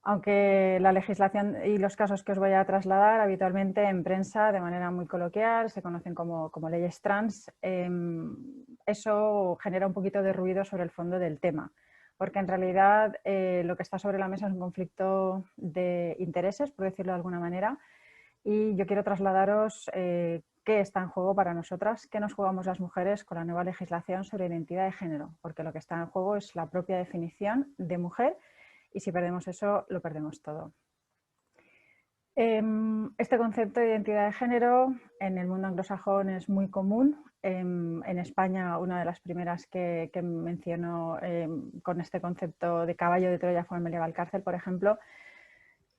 Aunque la legislación y los casos que os voy a trasladar habitualmente en prensa de manera muy coloquial se conocen como leyes trans, eso genera un poquito de ruido sobre el fondo del tema, porque en realidad lo que está sobre la mesa es un conflicto de intereses, por decirlo de alguna manera, y yo quiero trasladaros qué está en juego para nosotras, qué nos jugamos las mujeres con la nueva legislación sobre identidad de género, porque lo que está en juego es la propia definición de mujer y si perdemos eso, lo perdemos todo. Este concepto de identidad de género en el mundo anglosajón es muy común. En España, una de las primeras que mencionó con este concepto de caballo de Troya fue Amelia Valcárcel, por ejemplo,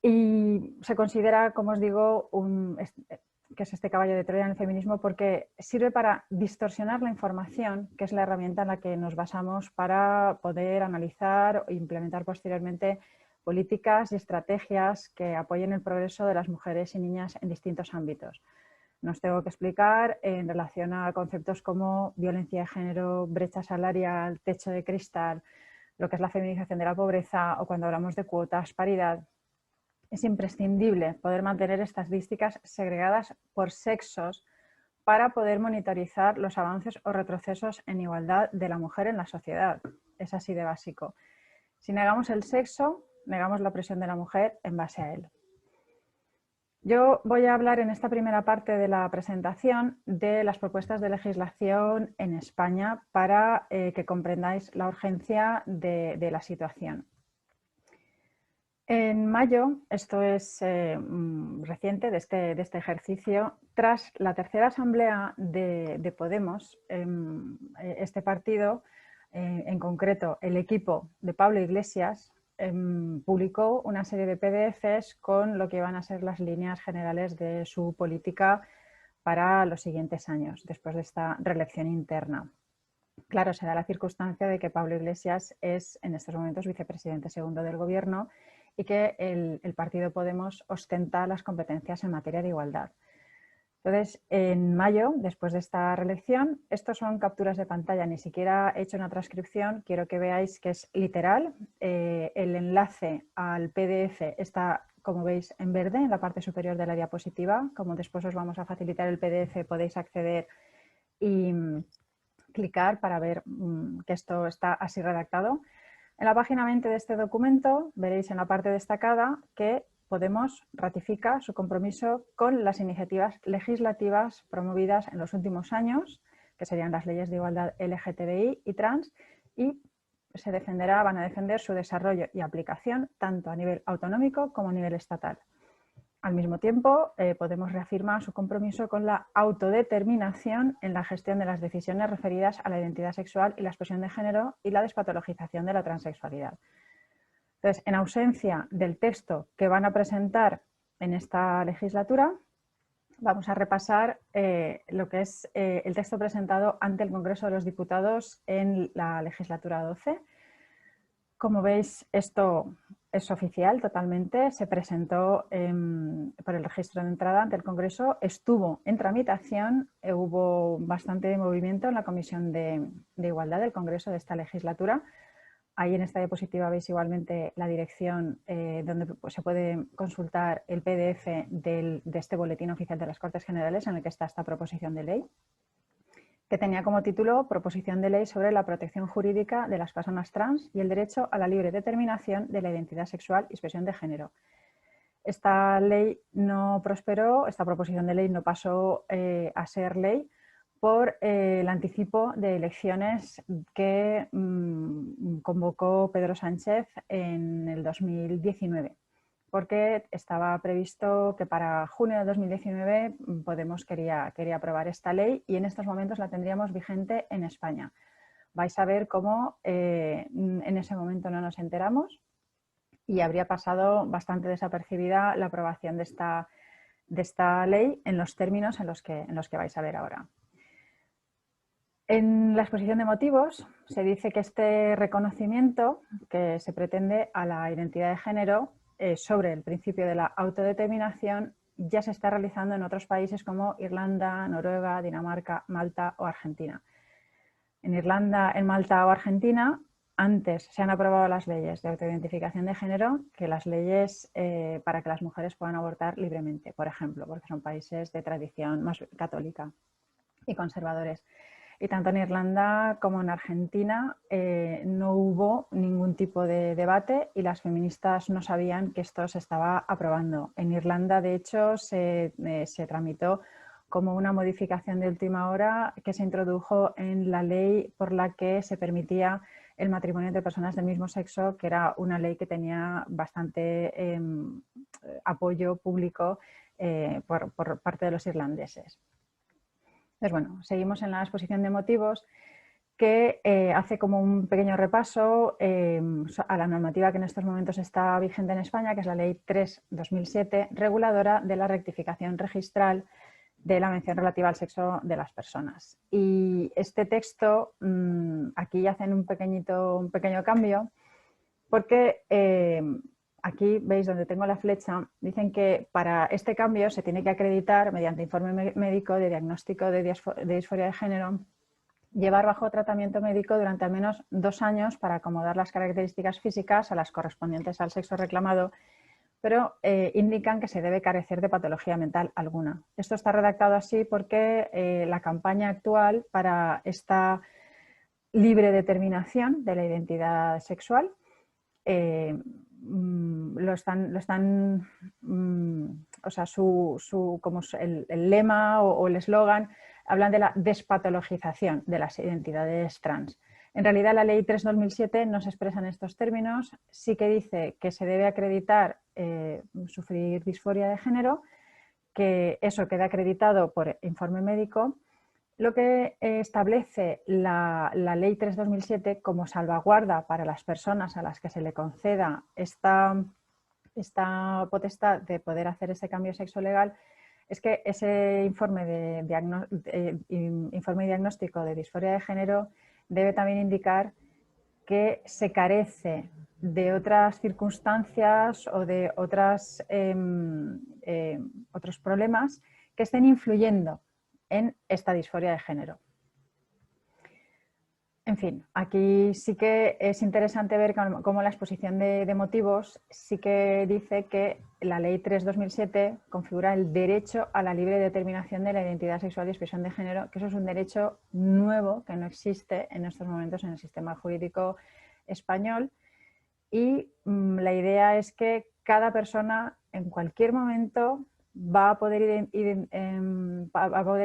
y se considera, como os digo, que es este caballo de Troya en el feminismo porque sirve para distorsionar la información, que es la herramienta en la que nos basamos para poder analizar e implementar posteriormente políticas y estrategias que apoyen el progreso de las mujeres y niñas en distintos ámbitos. No os tengo que explicar en relación a conceptos como violencia de género, brecha salarial, techo de cristal, lo que es la feminización de la pobreza o cuando hablamos de cuotas, paridad. Es imprescindible poder mantener estadísticas segregadas por sexos para poder monitorizar los avances o retrocesos en igualdad de la mujer en la sociedad. Es así de básico. Si negamos el sexo, negamos la opresión de la mujer en base a él. Yo voy a hablar en esta primera parte de la presentación de las propuestas de legislación en España para que comprendáis la urgencia de la situación. En mayo, esto es reciente de este ejercicio, tras la tercera asamblea de Podemos, este partido, en concreto el equipo de Pablo Iglesias, publicó una serie de PDFs con lo que van a ser las líneas generales de su política para los siguientes años, después de esta reelección interna. Claro, se da la circunstancia de que Pablo Iglesias es en estos momentos vicepresidente segundo del Gobierno y que el partido Podemos ostenta las competencias en materia de igualdad. Entonces, en mayo, después de esta reelección, estos son capturas de pantalla, ni siquiera he hecho una transcripción, quiero que veáis que es literal. El enlace al PDF está, como veis, en verde en la parte superior de la diapositiva. Como después os vamos a facilitar el PDF, podéis acceder y clicar para ver que esto está así redactado. En la página 20 de este documento veréis en la parte destacada que Podemos ratifica su compromiso con las iniciativas legislativas promovidas en los últimos años, que serían las leyes de igualdad LGTBI y trans, y van a defender su desarrollo y aplicación tanto a nivel autonómico como a nivel estatal. Al mismo tiempo, Podemos reafirmar su compromiso con la autodeterminación en la gestión de las decisiones referidas a la identidad sexual y la expresión de género y la despatologización de la transexualidad. Entonces, en ausencia del texto que van a presentar en esta legislatura, vamos a repasar lo que es el texto presentado ante el Congreso de los Diputados en la legislatura 12. Como veis, esto es oficial totalmente, se presentó por el registro de entrada ante el Congreso, estuvo en tramitación, hubo bastante movimiento en la Comisión de Igualdad del Congreso de esta legislatura. Ahí en esta diapositiva veis igualmente la dirección donde se puede consultar el PDF de este boletín oficial de las Cortes Generales en el que está esta proposición de ley, que tenía como título Proposición de ley sobre la protección jurídica de las personas trans y el derecho a la libre determinación de la identidad sexual y expresión de género. Esta ley no prosperó, esta proposición de ley no pasó a ser ley por el anticipo de elecciones que convocó Pedro Sánchez en el 2019, porque estaba previsto que para junio de 2019 Podemos quería aprobar esta ley y en estos momentos la tendríamos vigente en España. Vais a ver cómo en ese momento no nos enteramos y habría pasado bastante desapercibida la aprobación de esta ley en los términos en los que vais a ver ahora. En la exposición de motivos se dice que este reconocimiento que se pretende a la identidad de género sobre el principio de la autodeterminación ya se está realizando en otros países como Irlanda, Noruega, Dinamarca, Malta o Argentina. En Irlanda, en Malta o Argentina antes se han aprobado las leyes de autoidentificación de género que las leyes para que las mujeres puedan abortar libremente, por ejemplo, porque son países de tradición más católica y conservadores. Y tanto en Irlanda como en Argentina no hubo ningún tipo de debate y las feministas no sabían que esto se estaba aprobando. En Irlanda, de hecho, se tramitó como una modificación de última hora que se introdujo en la ley por la que se permitía el matrimonio entre personas del mismo sexo, que era una ley que tenía bastante apoyo público por parte de los irlandeses. Entonces, bueno, seguimos en la exposición de motivos que hace como un pequeño repaso a la normativa que en estos momentos está vigente en España, que es la Ley 3/2007, reguladora de la rectificación registral de la mención relativa al sexo de las personas. Y este texto, aquí hacen un pequeño cambio, porque aquí veis donde tengo la flecha, dicen que para este cambio se tiene que acreditar mediante informe médico de diagnóstico de disforia de género, llevar bajo tratamiento médico durante al menos 2 años para acomodar las características físicas a las correspondientes al sexo reclamado, pero indican que se debe carecer de patología mental alguna. Esto está redactado así porque la campaña actual para esta libre determinación de la identidad sexual o sea, como el lema o el eslogan hablan de la despatologización de las identidades trans. En realidad la ley 3/2007 no se expresa en estos términos, sí que dice que se debe acreditar sufrir disforia de género, que eso queda acreditado por informe médico. Lo que establece la ley 3/2007 como salvaguarda para las personas a las que se le conceda esta potestad de poder hacer ese cambio sexo legal es que ese informe diagnóstico de disforia de género debe también indicar que se carece de otras circunstancias o de otros problemas que estén influyendo en esta disforia de género. En fin, aquí sí que es interesante ver cómo la exposición de motivos sí que dice que la Ley 3/2007 configura el derecho a la libre determinación de la identidad sexual y expresión de género, que eso es un derecho nuevo que no existe en estos momentos en el sistema jurídico español. Y la idea es que cada persona en cualquier momento va a poder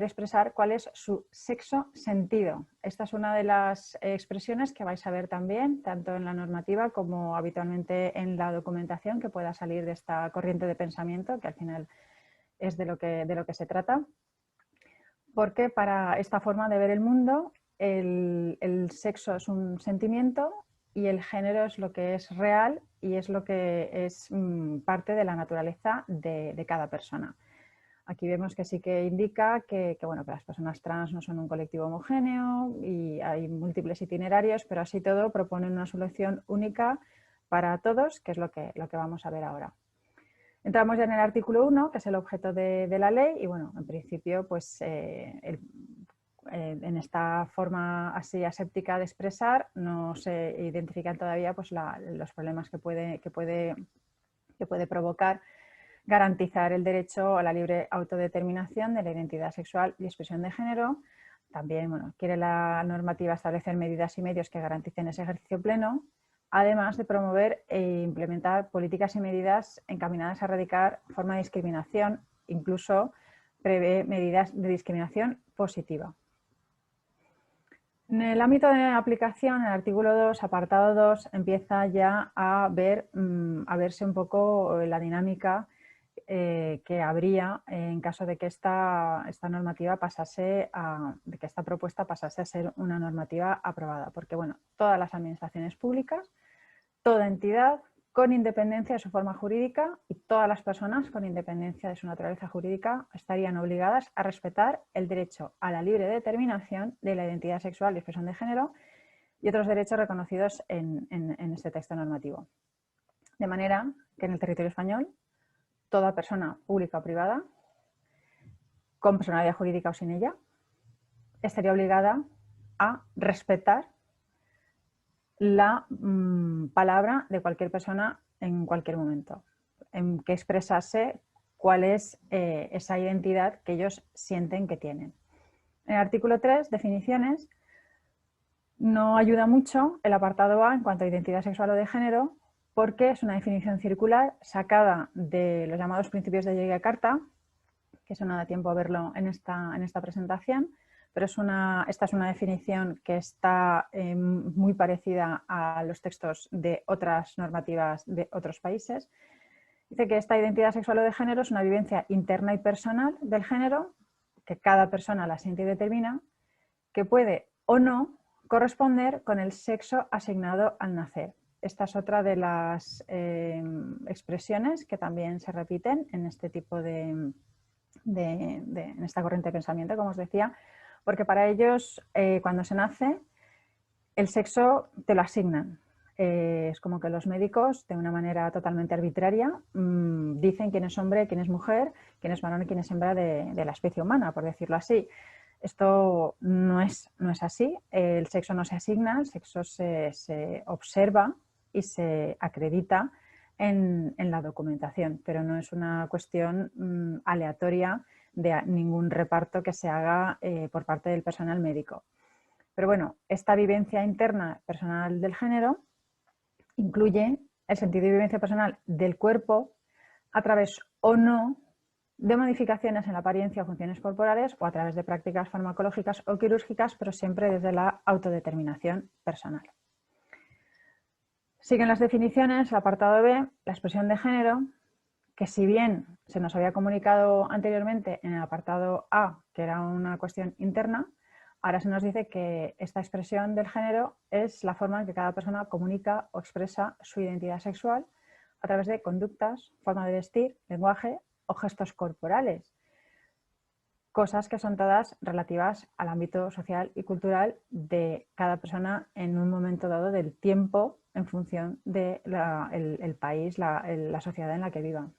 expresar cuál es su sexo sentido. Esta es una de las expresiones que vais a ver también, tanto en la normativa como habitualmente en la documentación que pueda salir de esta corriente de pensamiento, que al final es de lo que se trata. Porque para esta forma de ver el mundo, el sexo es un sentimiento y el género es lo que es real y es lo que es parte de la naturaleza de cada persona. Aquí vemos que sí que indica que las personas trans no son un colectivo homogéneo y hay múltiples itinerarios, pero así todo proponen una solución única para todos, que es lo que vamos a ver ahora. Entramos ya en el artículo 1, que es el objeto de la ley, y bueno, en principio, pues en esta forma así aséptica de expresar no se identifican todavía pues, los problemas que puede provocar garantizar el derecho a la libre autodeterminación de la identidad sexual y expresión de género. También quiere la normativa establecer medidas y medios que garanticen ese ejercicio pleno, además de promover e implementar políticas y medidas encaminadas a erradicar forma de discriminación, incluso prevé medidas de discriminación positiva. En el ámbito de aplicación, el artículo 2, apartado 2, empieza ya a verse un poco la dinámica que habría en caso de que esta normativa de que esta propuesta pasase a ser una normativa aprobada. Porque todas las administraciones públicas, toda entidad, con independencia de su forma jurídica y todas las personas con independencia de su naturaleza jurídica estarían obligadas a respetar el derecho a la libre determinación de la identidad sexual y expresión de género y otros derechos reconocidos en este texto normativo. De manera que en el territorio español toda persona pública o privada, con personalidad jurídica o sin ella, estaría obligada a respetar la palabra de cualquier persona en cualquier momento, en que expresase cuál es esa identidad que ellos sienten que tienen. En el artículo 3, definiciones, no ayuda mucho el apartado A en cuanto a identidad sexual o de género, porque es una definición circular sacada de los llamados principios de Yogyakarta, que eso no da tiempo a verlo en esta presentación, pero esta es una definición que está muy parecida a los textos de otras normativas de otros países. Dice que esta identidad sexual o de género es una vivencia interna y personal del género, que cada persona la siente y determina, que puede o no corresponder con el sexo asignado al nacer. Esta es otra de las expresiones que también se repiten en este tipo en esta corriente de pensamiento, como os decía, porque para ellos cuando se nace el sexo te lo asignan. Es como que los médicos, de una manera totalmente arbitraria, dicen quién es hombre, quién es mujer, quién es varón y quién es hembra de la especie humana, por decirlo así. Esto no es así, el sexo no se asigna, el sexo se observa y se acredita en la documentación, pero no es una cuestión aleatoria de ningún reparto que se haga por parte del personal médico. Pero bueno, esta vivencia interna personal del género incluye el sentido de vivencia personal del cuerpo a través o no de modificaciones en la apariencia o funciones corporales o a través de prácticas farmacológicas o quirúrgicas, pero siempre desde la autodeterminación personal. Siguen las definiciones, el apartado B, la expresión de género, que si bien se nos había comunicado anteriormente en el apartado A, que era una cuestión interna, ahora se nos dice que esta expresión del género es la forma en que cada persona comunica o expresa su identidad sexual a través de conductas, forma de vestir, lenguaje o gestos corporales. Cosas que son todas relativas al ámbito social y cultural de cada persona en un momento dado del tiempo en función del país, la sociedad en la que viva.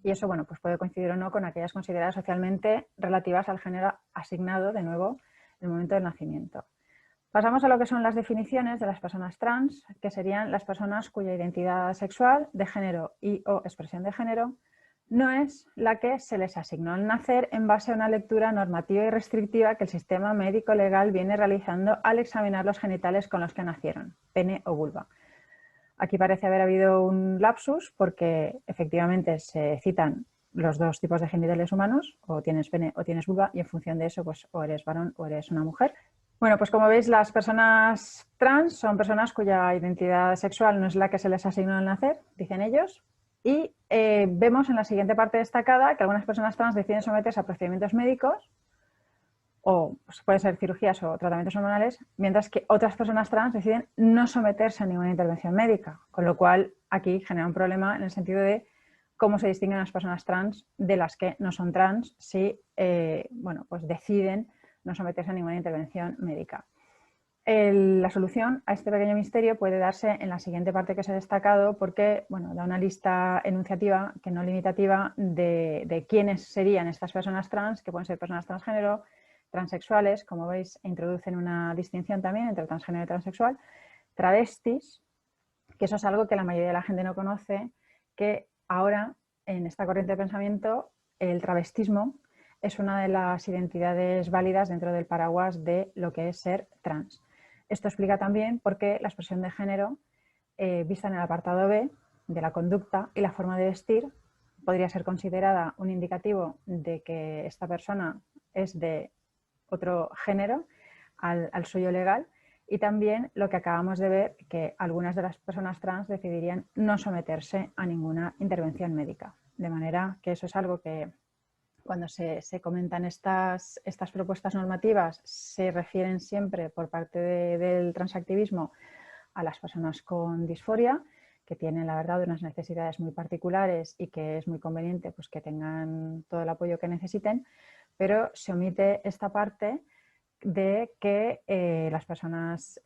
Y eso, bueno, pues puede coincidir o no con aquellas consideradas socialmente relativas al género asignado, de nuevo, en el momento del nacimiento. Pasamos a lo que son las definiciones de las personas trans, que serían las personas cuya identidad sexual, de género y o expresión de género no es la que se les asignó al nacer en base a una lectura normativa y restrictiva que el sistema médico legal viene realizando al examinar los genitales con los que nacieron, pene o vulva. Aquí parece haber habido un lapsus porque efectivamente se citan los dos tipos de genitales humanos, o tienes pene o tienes vulva, y en función de eso pues o eres varón o eres una mujer. Bueno, pues como veis, las personas trans son personas cuya identidad sexual no es la que se les asignó al nacer, dicen ellos, y vemos en la siguiente parte destacada que algunas personas trans deciden someterse a procedimientos médicos o pues, pueden ser cirugías o tratamientos hormonales, mientras que otras personas trans deciden no someterse a ninguna intervención médica, con lo cual aquí genera un problema en el sentido de cómo se distinguen las personas trans de las que no son trans si bueno, pues deciden no someterse a ninguna intervención médica. La solución a este pequeño misterio puede darse en la siguiente parte que os he destacado porque bueno, da una lista enunciativa, que no limitativa, de quiénes serían estas personas trans, que pueden ser personas transgénero, transexuales, como veis, introducen una distinción también entre transgénero y transexual, travestis, que eso es algo que la mayoría de la gente no conoce, que ahora en esta corriente de pensamiento el travestismo es una de las identidades válidas dentro del paraguas de lo que es ser trans. Esto explica también por qué la expresión de género, vista en el apartado B de la conducta y la forma de vestir, podría ser considerada un indicativo de que esta persona es de otro género al suyo legal, y también lo que acabamos de ver, que algunas de las personas trans decidirían no someterse a ninguna intervención médica. De manera que eso es algo que cuando se comentan estas propuestas normativas se refieren siempre por parte del transactivismo a las personas con disforia, que tienen la verdad unas necesidades muy particulares y que es muy conveniente pues, que tengan todo el apoyo que necesiten, pero se omite esta parte de que las personas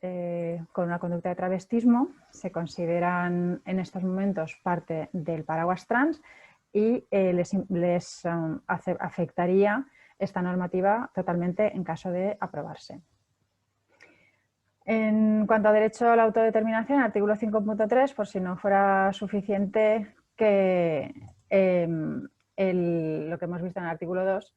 con una conducta de travestismo se consideran en estos momentos parte del paraguas trans y les afectaría esta normativa totalmente en caso de aprobarse. En cuanto a derecho a la autodeterminación, artículo 5.3, por si no fuera suficiente que lo que hemos visto en el artículo 2,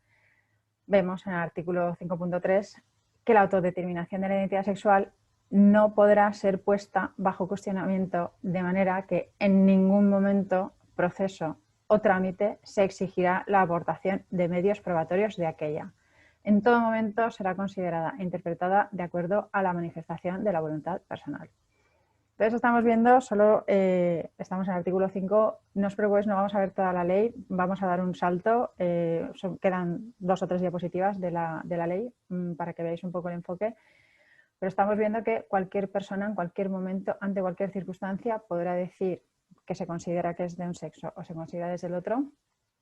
vemos en el artículo 5.3 que la autodeterminación de la identidad sexual no podrá ser puesta bajo cuestionamiento, de manera que en ningún momento, proceso o trámite se exigirá la aportación de medios probatorios de aquella. En todo momento será considerada e interpretada de acuerdo a la manifestación de la voluntad personal. Entonces estamos viendo, solo estamos en el artículo 5, no os preocupéis, no vamos a ver toda la ley, vamos a dar un salto, quedan 2 o 3 diapositivas de la ley para que veáis un poco el enfoque, pero estamos viendo que cualquier persona en cualquier momento, ante cualquier circunstancia, podrá decir que se considera que es de un sexo o se considera desde el otro.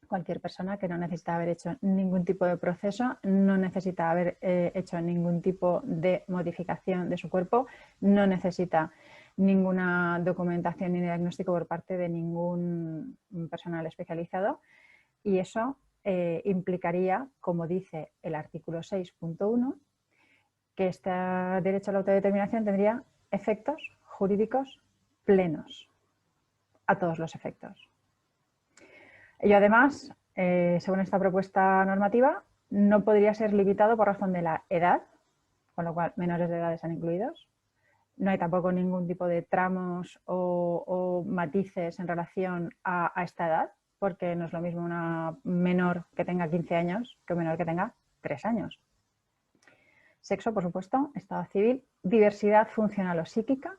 Cualquier persona que no necesita haber hecho ningún tipo de proceso, no necesita haber hecho ningún tipo de modificación de su cuerpo, no necesita ninguna documentación ni diagnóstico por parte de ningún personal especializado, y eso implicaría, como dice el artículo 6.1, que este derecho a la autodeterminación tendría efectos jurídicos plenos, a todos los efectos. Ello además, según esta propuesta normativa, no podría ser limitado por razón de la edad, con lo cual menores de edad están incluidos. No hay tampoco ningún tipo de tramos o matices en relación a esta edad, porque no es lo mismo una menor que tenga 15 años que un menor que tenga 3 años. Sexo, por supuesto, estado civil, diversidad funcional o psíquica,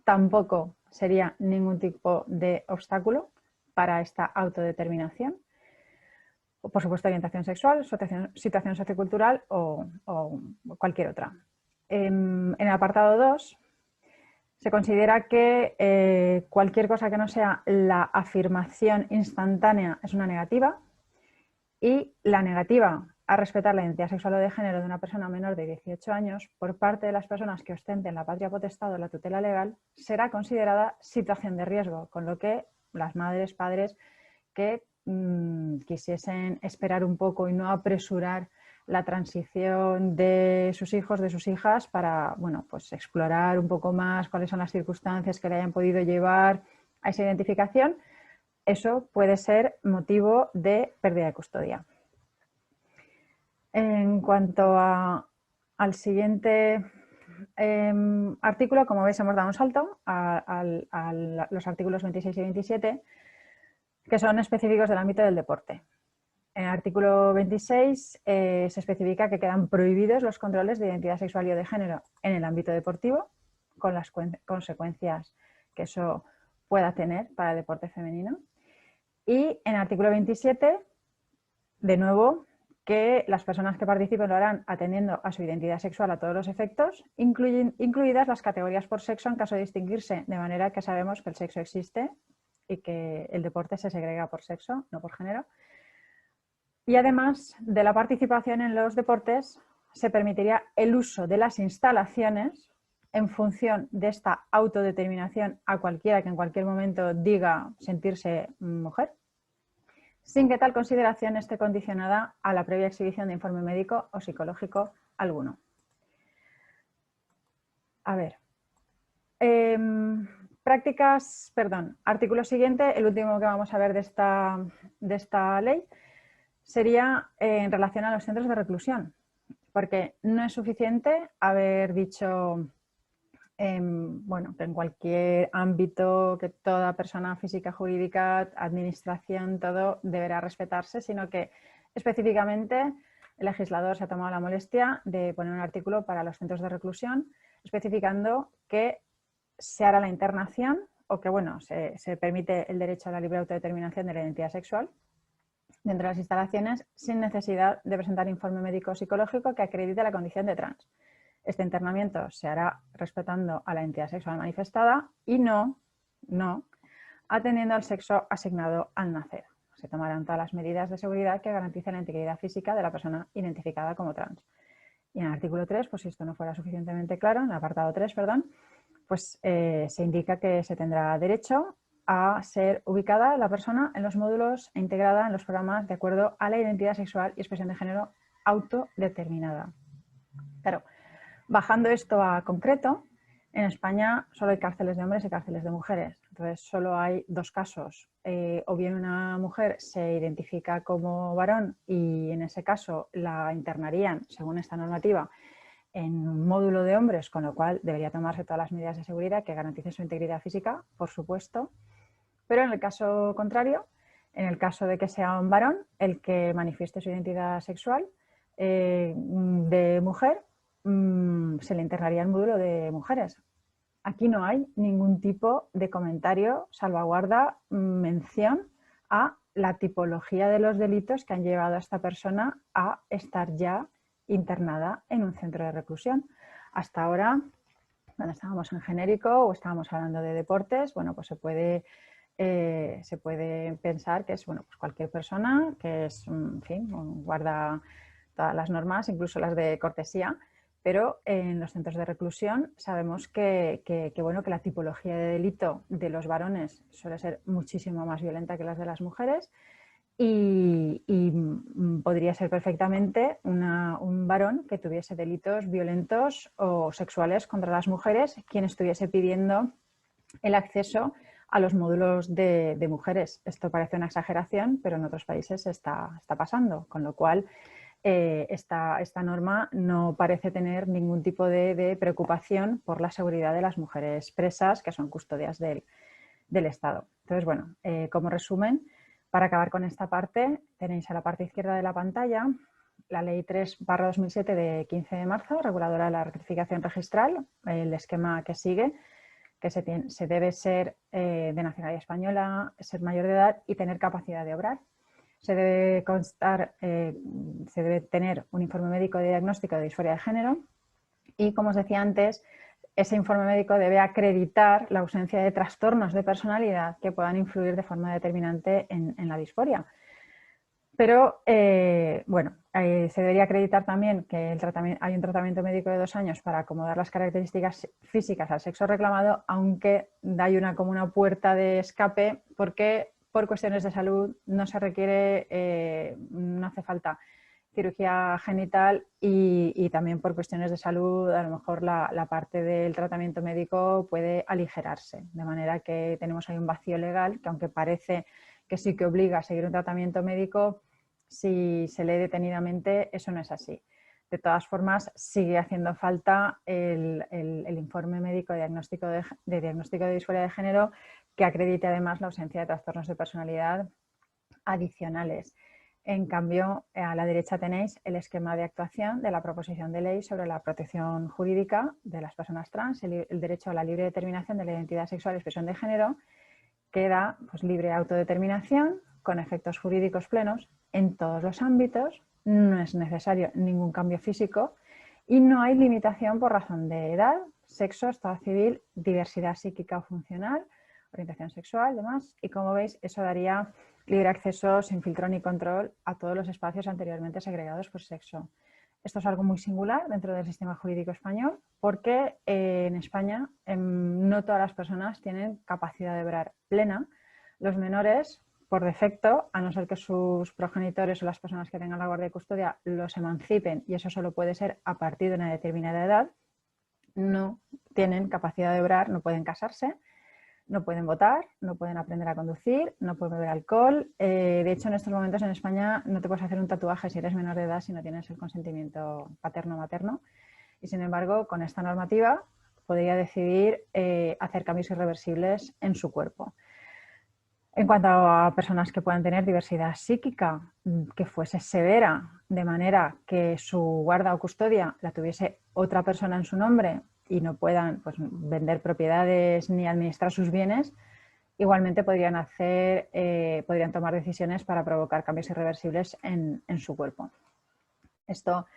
tampoco sería ningún tipo de obstáculo para esta autodeterminación. O, por supuesto, orientación sexual, situación sociocultural o cualquier otra. En el apartado 2 se considera que cualquier cosa que no sea la afirmación instantánea es una negativa, y la negativa a respetar la identidad sexual o de género de una persona menor de 18 años por parte de las personas que ostenten la patria potestad o la tutela legal será considerada situación de riesgo, con lo que las madres, padres que quisiesen esperar un poco y no apresurar la transición de sus hijos, de sus hijas, para pues explorar un poco más cuáles son las circunstancias que le hayan podido llevar a esa identificación, eso puede ser motivo de pérdida de custodia. En cuanto al siguiente artículo, como veis, hemos dado un salto a los artículos 26 y 27, que son específicos del ámbito del deporte. En el artículo 26 se especifica que quedan prohibidos los controles de identidad sexual y o de género en el ámbito deportivo, con las consecuencias que eso pueda tener para el deporte femenino. Y en el artículo 27, de nuevo, que las personas que participen lo harán atendiendo a su identidad sexual a todos los efectos, incluidas las categorías por sexo en caso de distinguirse, de manera que sabemos que el sexo existe y que el deporte se segrega por sexo, no por género. Y además de la participación en los deportes, se permitiría el uso de las instalaciones en función de esta autodeterminación a cualquiera que en cualquier momento diga sentirse mujer, sin que tal consideración esté condicionada a la previa exhibición de informe médico o psicológico alguno. A ver. Artículo siguiente, el último que vamos a ver de esta ley, sería en relación a los centros de reclusión, porque no es suficiente haber dicho que en cualquier ámbito, que toda persona física, jurídica, administración, todo deberá respetarse, sino que específicamente el legislador se ha tomado la molestia de poner un artículo para los centros de reclusión, especificando que se hará la internación o que se permite el derecho a la libre autodeterminación de la identidad sexual dentro de las instalaciones sin necesidad de presentar informe médico o psicológico que acredite la condición de trans. Este internamiento se hará respetando a la identidad sexual manifestada y no atendiendo al sexo asignado al nacer. Se tomarán todas las medidas de seguridad que garanticen la integridad física de la persona identificada como trans. Y en el artículo 3, pues si esto no fuera suficientemente claro, en el apartado 3, pues se indica que se tendrá derecho a ser ubicada la persona en los módulos e integrada en los programas de acuerdo a la identidad sexual y expresión de género autodeterminada. Claro, Bajando esto a concreto, en España solo hay cárceles de hombres y cárceles de mujeres. Entonces solo hay dos casos. O bien una mujer se identifica como varón y en ese caso la internarían, según esta normativa, en un módulo de hombres, con lo cual debería tomarse todas las medidas de seguridad que garanticen su integridad física, por supuesto. Pero en el caso contrario, en el caso de que sea un varón el que manifieste su identidad sexual de mujer, se le internaría el módulo de mujeres. Aquí no hay ningún tipo de comentario, salvaguarda, mención a la tipología de los delitos que han llevado a esta persona a estar ya internada en un centro de reclusión. Hasta ahora, cuando estábamos en genérico o estábamos hablando de deportes, bueno, pues se puede pensar que es, bueno, pues cualquier persona que es, en fin, guarda todas las normas, incluso las de cortesía, pero en los centros de reclusión sabemos bueno, que la tipología de delito de los varones suele ser muchísimo más violenta que las de las mujeres y podría ser perfectamente un varón que tuviese delitos violentos o sexuales contra las mujeres quien estuviese pidiendo el acceso a los módulos de mujeres. Esto parece una exageración, pero en otros países está pasando, con lo cual esta norma no parece tener ningún tipo de preocupación por la seguridad de las mujeres presas, que son custodias del Estado. Entonces, bueno, como resumen, para acabar con esta parte, tenéis a la parte izquierda de la pantalla la Ley 3/2007 de 15 de marzo, reguladora de la rectificación registral, el esquema que sigue, que se debe ser de nacionalidad española, ser mayor de edad y tener capacidad de obrar. Se debe se debe tener un informe médico de diagnóstico de disforia de género y, como os decía antes, ese informe médico debe acreditar la ausencia de trastornos de personalidad que puedan influir de forma determinante en la disforia. Pero, bueno, se debería acreditar también que hay un tratamiento médico de 2 años para acomodar las características físicas al sexo reclamado, aunque hay como una puerta de escape porque por cuestiones de salud no se requiere, no hace falta cirugía genital y también por cuestiones de salud a lo mejor la parte del tratamiento médico puede aligerarse, de manera que tenemos ahí un vacío legal que, aunque parece que sí que obliga a seguir un tratamiento médico, si se lee detenidamente eso no es así. De todas formas, sigue haciendo falta el informe médico de diagnóstico de disforia de género que acredite además la ausencia de trastornos de personalidad adicionales. En cambio, a la derecha tenéis el esquema de actuación de la proposición de ley sobre la protección jurídica de las personas trans, el derecho a la libre determinación de la identidad sexual y expresión de género, que da pues, libre autodeterminación con efectos jurídicos plenos en todos los ámbitos, no es necesario ningún cambio físico y no hay limitación por razón de edad, sexo, estado civil, diversidad psíquica o funcional, orientación sexual, demás. Y como veis, eso daría libre acceso sin filtro ni control a todos los espacios anteriormente segregados por sexo. Esto es algo muy singular dentro del sistema jurídico español porque en España no todas las personas tienen capacidad de obrar plena. Los menores, por defecto, a no ser que sus progenitores o las personas que tengan la guardia y custodia los emancipen, y eso solo puede ser a partir de una determinada edad, no tienen capacidad de obrar, no pueden casarse, no pueden votar, no pueden aprender a conducir, no pueden beber alcohol. De hecho, en estos momentos en España no te puedes hacer un tatuaje si eres menor de edad si no tienes el consentimiento paterno-materno. Y sin embargo, con esta normativa podría decidir hacer cambios irreversibles en su cuerpo. En cuanto a personas que puedan tener diversidad psíquica que fuese severa, de manera que su guarda o custodia la tuviese otra persona en su nombre y no puedan pues, vender propiedades ni administrar sus bienes, igualmente podrían tomar decisiones para provocar cambios irreversibles en su cuerpo. Esto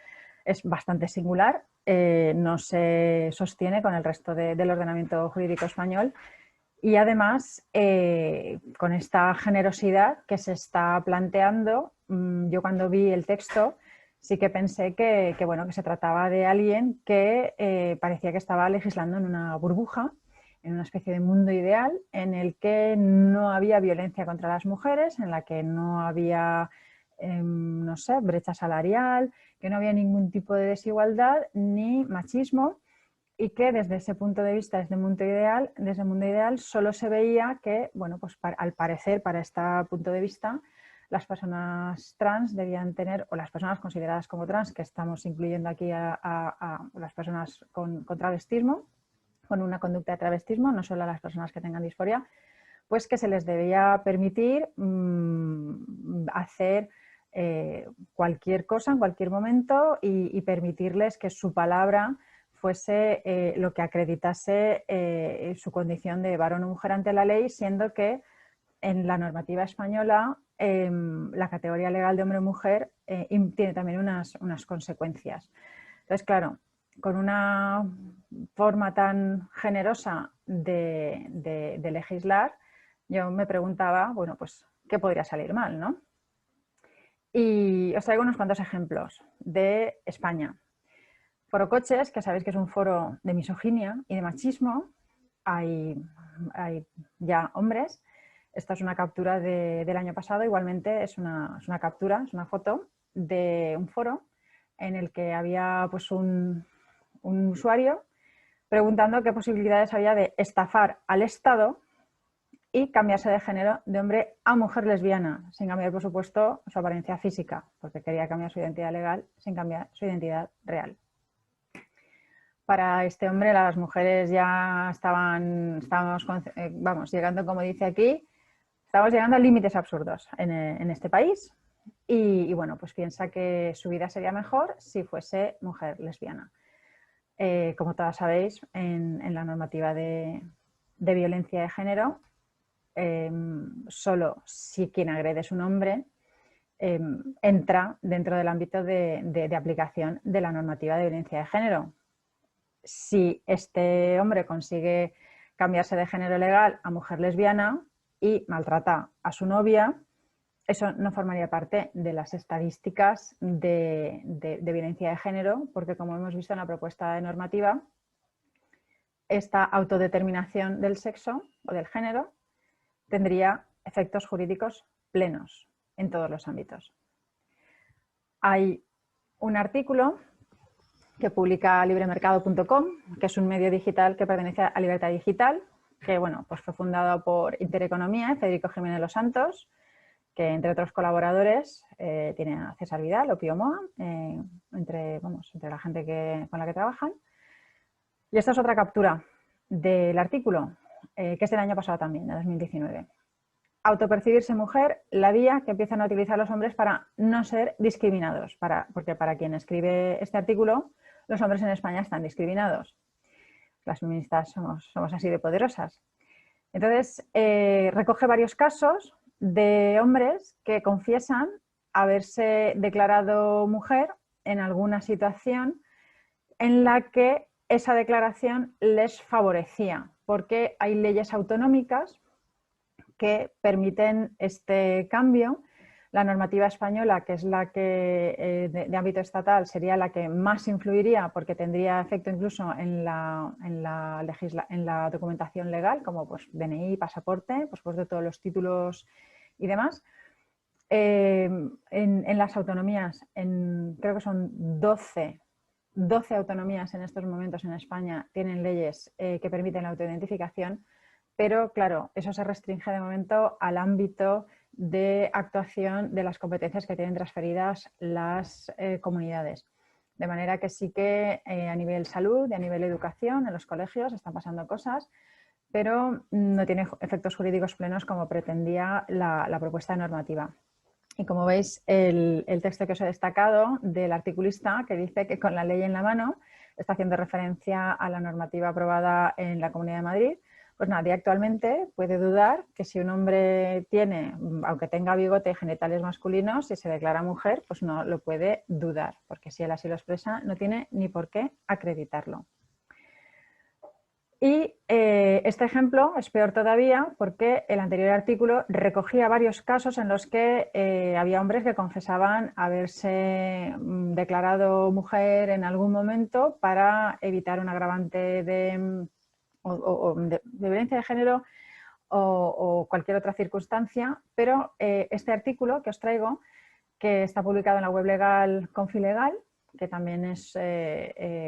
es bastante singular, no se sostiene con el resto del ordenamiento jurídico español. Y además, con esta generosidad que se está planteando, yo cuando vi el texto sí que pensé que se trataba de alguien que parecía que estaba legislando en una burbuja, en una especie de mundo ideal en el que no había violencia contra las mujeres, en la que no había no sé, brecha salarial, que no había ningún tipo de desigualdad ni machismo, y que desde ese punto de vista, desde el mundo ideal, solo se veía que, bueno, pues al parecer, para este punto de vista, las personas trans debían tener, o las personas consideradas como trans, que estamos incluyendo aquí a las personas con travestismo, con una conducta de travestismo, no solo a las personas que tengan disforia, pues que se les debía permitir hacer cualquier cosa en cualquier momento y permitirles que su palabra fuese lo que acreditase su condición de varón o mujer ante la ley, siendo que en la normativa española la categoría legal de hombre o mujer tiene también unas consecuencias. Entonces, claro, con una forma tan generosa de legislar, yo me preguntaba, bueno, pues, ¿qué podría salir mal, no? Y os traigo unos cuantos ejemplos de España. Foro Coches, que sabéis que es un foro de misoginia y de machismo, hay ya hombres. Esta es una captura del año pasado, igualmente es una captura, es una foto de un foro en el que había pues un usuario preguntando qué posibilidades había de estafar al Estado y cambiarse de género de hombre a mujer lesbiana, sin cambiar, por supuesto, su apariencia física, porque quería cambiar su identidad legal sin cambiar su identidad real. Para este hombre las mujeres ya estábamos llegando, como dice aquí, estamos llegando a límites absurdos en este país y bueno, pues piensa que su vida sería mejor si fuese mujer lesbiana. Como todas sabéis, en la normativa de violencia de género, solo si quien agrede es un hombre, entra dentro del ámbito de aplicación de la normativa de violencia de género. Si este hombre consigue cambiarse de género legal a mujer lesbiana y maltrata a su novia, eso no formaría parte de las estadísticas de violencia de género, porque como hemos visto en la propuesta de normativa, esta autodeterminación del sexo o del género tendría efectos jurídicos plenos en todos los ámbitos. Hay un artículo que publica libremercado.com, que es un medio digital que pertenece a Libertad Digital, que bueno, pues fue fundado por Intereconomía y Federico Jiménez Los Santos, que entre otros colaboradores tiene a César Vidal o Pío Moa, entre la gente con la que trabajan. Y esta es otra captura del artículo, que es del año pasado también, de 2019. Autopercibirse mujer, la vía que empiezan a utilizar los hombres para no ser discriminados, porque para quien escribe este artículo, los hombres en España están discriminados. Las feministas somos así de poderosas. Entonces, recoge varios casos de hombres que confiesan haberse declarado mujer en alguna situación en la que esa declaración les favorecía, porque hay leyes autonómicas que permiten este cambio. La normativa española, que es la que de ámbito estatal, sería la que más influiría porque tendría efecto incluso en la documentación legal, como pues DNI, pasaporte, pues de todos los títulos y demás. En las autonomías, creo que son 12 autonomías en estos momentos en España tienen leyes que permiten la autoidentificación, pero claro, eso se restringe de momento al ámbito de actuación de las competencias que tienen transferidas las comunidades. De manera que sí que a nivel salud y a nivel educación en los colegios están pasando cosas, pero no tiene efectos jurídicos plenos como pretendía la propuesta de normativa. Y como veis, el texto que os he destacado del articulista, que dice que con la ley en la mano está haciendo referencia a la normativa aprobada en la Comunidad de Madrid, pues nadie actualmente puede dudar que si un hombre tiene, aunque tenga bigote y genitales masculinos, si se declara mujer, pues no lo puede dudar, porque si él así lo expresa, no tiene ni por qué acreditarlo. Y este ejemplo es peor todavía porque el anterior artículo recogía varios casos en los que había hombres que confesaban haberse declarado mujer en algún momento para evitar un agravante de violencia de género o cualquier otra circunstancia, pero este artículo que os traigo que está publicado en la web legal Confilegal, que también es,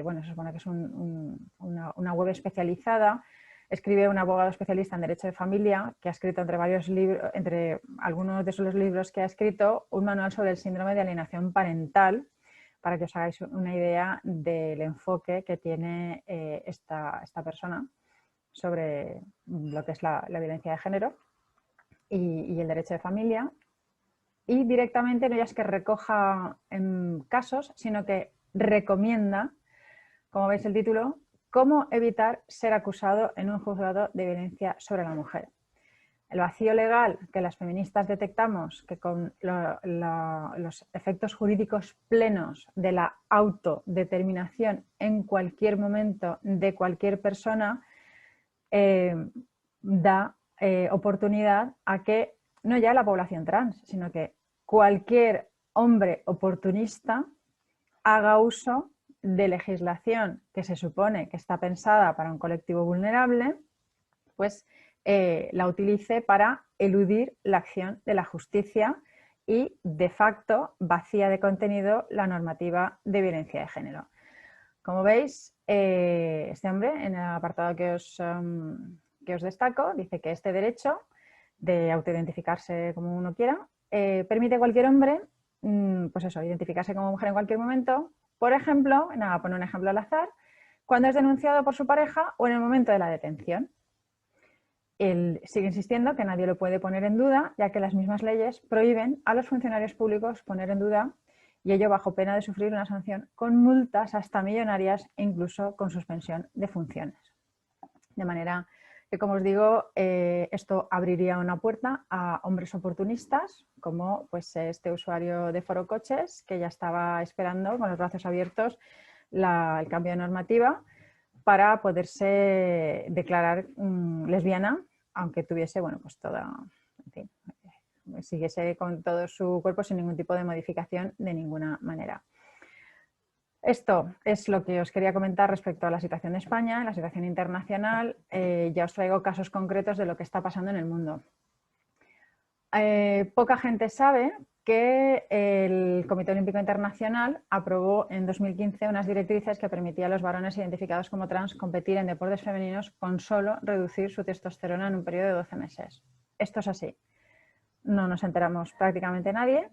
bueno, se supone que es una web especializada. Escribe un abogado especialista en Derecho de Familia que ha escrito entre varios libros, entre algunos de sus libros que ha escrito, un manual sobre el síndrome de alienación parental, para que os hagáis una idea del enfoque que tiene esta persona sobre lo que es la violencia de género y el derecho de familia. Y directamente no ya es que recoja casos, sino que recomienda, como veis el título, cómo evitar ser acusado en un juzgado de violencia sobre la mujer. El vacío legal que las feministas detectamos, que con los efectos jurídicos plenos de la autodeterminación en cualquier momento de cualquier persona, da oportunidad a que no ya la población trans, sino que cualquier hombre oportunista haga uso de legislación que se supone que está pensada para un colectivo vulnerable, pues la utilice para eludir la acción de la justicia y, de facto, vacía de contenido la normativa de violencia de género. Como veis, este hombre, en el apartado que os destaco, dice que este derecho de autoidentificarse como uno quiera permite a cualquier hombre, pues eso, identificarse como mujer en cualquier momento. Por ejemplo, nada, poner un ejemplo al azar, cuando es denunciado por su pareja o en el momento de la detención. Él sigue insistiendo que nadie lo puede poner en duda, ya que las mismas leyes prohíben a los funcionarios públicos poner en duda, y ello bajo pena de sufrir una sanción con multas hasta millonarias e incluso con suspensión de funciones. De manera que, como os digo, esto abriría una puerta a hombres oportunistas, como pues este usuario de Foro Coches, que ya estaba esperando con los brazos abiertos el cambio de normativa para poderse declarar lesbiana, aunque tuviese, bueno, pues toda, en fin, siguiese con todo su cuerpo sin ningún tipo de modificación de ninguna manera. Esto es lo que os quería comentar respecto a la situación de España, la situación internacional. Ya os traigo casos concretos de lo que está pasando en el mundo. Poca gente sabe que el Comité Olímpico Internacional aprobó en 2015 unas directrices que permitían a los varones identificados como trans competir en deportes femeninos con solo reducir su testosterona en un periodo de 12 meses. Esto es así. No nos enteramos prácticamente nadie.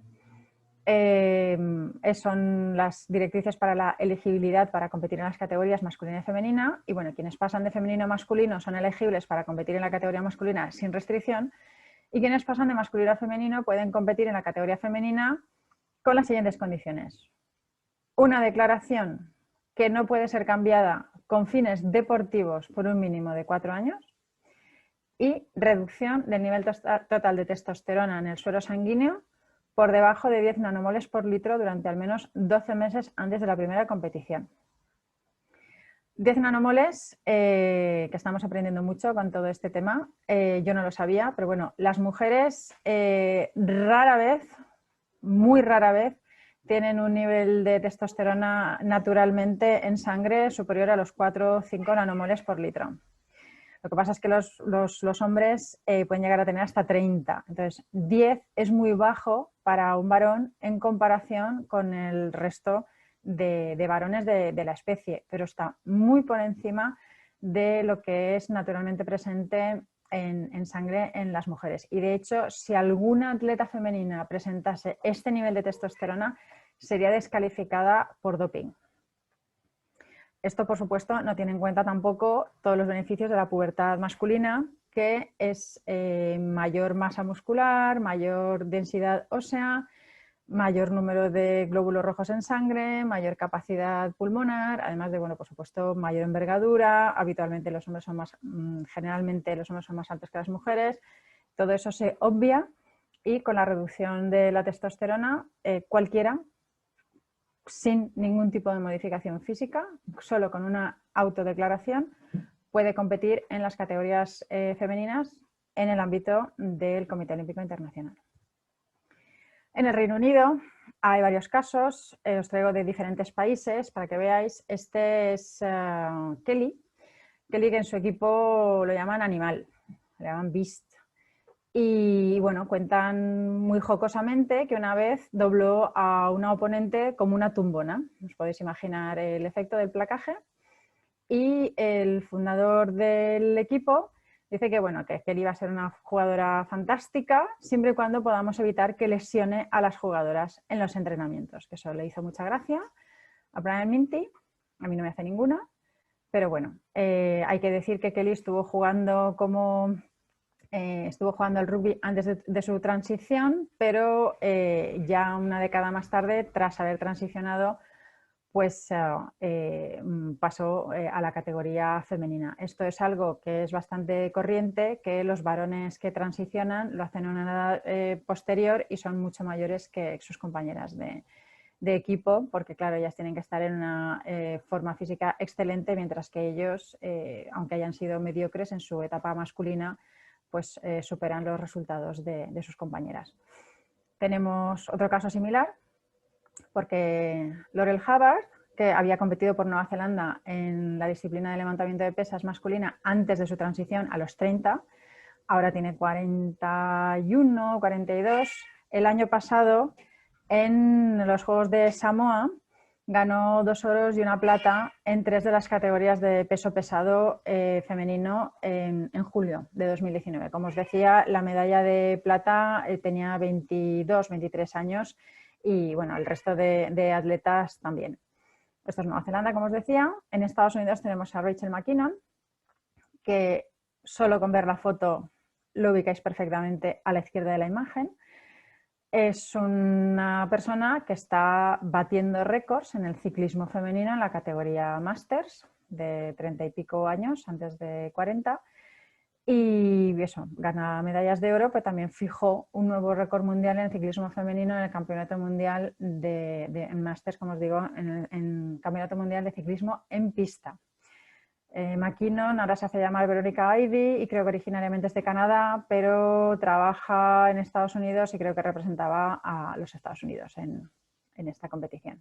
Son las directrices para la elegibilidad para competir en las categorías masculina y femenina, y bueno, quienes pasan de femenino a masculino son elegibles para competir en la categoría masculina sin restricción, y quienes pasan de masculino a femenino pueden competir en la categoría femenina con las siguientes condiciones: una declaración que no puede ser cambiada con fines deportivos por un mínimo de 4 años, y reducción del nivel total de testosterona en el suero sanguíneo por debajo de 10 nanomoles por litro durante al menos 12 meses antes de la primera competición. 10 nanomoles, que estamos aprendiendo mucho con todo este tema, yo no lo sabía, pero bueno, las mujeres rara vez, muy rara vez, tienen un nivel de testosterona naturalmente en sangre superior a los 4 o 5 nanomoles por litro. Lo que pasa es que los hombres pueden llegar a tener hasta 30. Entonces, 10 es muy bajo para un varón en comparación con el resto de varones de la especie, pero está muy por encima de lo que es naturalmente presente en sangre en las mujeres. Y de hecho, si alguna atleta femenina presentase este nivel de testosterona, sería descalificada por doping. Esto, por supuesto, no tiene en cuenta tampoco todos los beneficios de la pubertad masculina, que es mayor masa muscular, mayor densidad ósea, mayor número de glóbulos rojos en sangre, mayor capacidad pulmonar, además de, bueno, por supuesto, mayor envergadura. Habitualmente los hombres son más, generalmente los hombres son más altos que las mujeres. Todo eso se obvia, y con la reducción de la testosterona, cualquiera, sin ningún tipo de modificación física, solo con una autodeclaración, puede competir en las categorías femeninas en el ámbito del Comité Olímpico Internacional. En el Reino Unido hay varios casos, os traigo de diferentes países para que veáis. Este es Kelly, que en su equipo lo llaman animal, lo llaman Beast. Y bueno, cuentan muy jocosamente que una vez dobló a una oponente como una tumbona. Os podéis imaginar el efecto del placaje. Y el fundador del equipo dice que, bueno, que él iba a ser una jugadora fantástica siempre y cuando podamos evitar que lesione a las jugadoras en los entrenamientos, que eso le hizo mucha gracia a Brian Minty. A mí no me hace ninguna, pero bueno, hay que decir que Kelly estuvo jugando al rugby antes de su transición, pero ya una década más tarde, tras haber transicionado, pues pasó a la categoría femenina. Esto es algo que es bastante corriente, que los varones que transicionan lo hacen a una edad posterior y son mucho mayores que sus compañeras de equipo, porque claro, ellas tienen que estar en una forma física excelente, mientras que ellos, aunque hayan sido mediocres en su etapa masculina, pues superan los resultados de sus compañeras. Tenemos otro caso similar, porque Laurel Hubbard, que había competido por Nueva Zelanda en la disciplina de levantamiento de pesas masculina antes de su transición a los 30, ahora tiene 41, 42. El año pasado, en los Juegos de Samoa, ganó 2 oros y 1 plata en 3 de las categorías de peso pesado femenino en julio de 2019. Como os decía, la medalla de plata tenía 22, 23 años y bueno, el resto de atletas también. Esto es Nueva Zelanda, como os decía. En Estados Unidos tenemos a Rachel McKinnon, que solo con ver la foto lo ubicáis perfectamente a la izquierda de la imagen. Es una persona que está batiendo récords en el ciclismo femenino en la categoría Masters, de 30 y pico años, antes de 40. Y eso, gana medallas de oro, pero también fijó un nuevo récord mundial en el ciclismo femenino en el Campeonato Mundial en Masters, como os digo, en Campeonato Mundial de Ciclismo en pista. McKinnon ahora se hace llamar Veronica Ivy y creo que originariamente es de Canadá, pero trabaja en Estados Unidos y creo que representaba a los Estados Unidos en esta competición.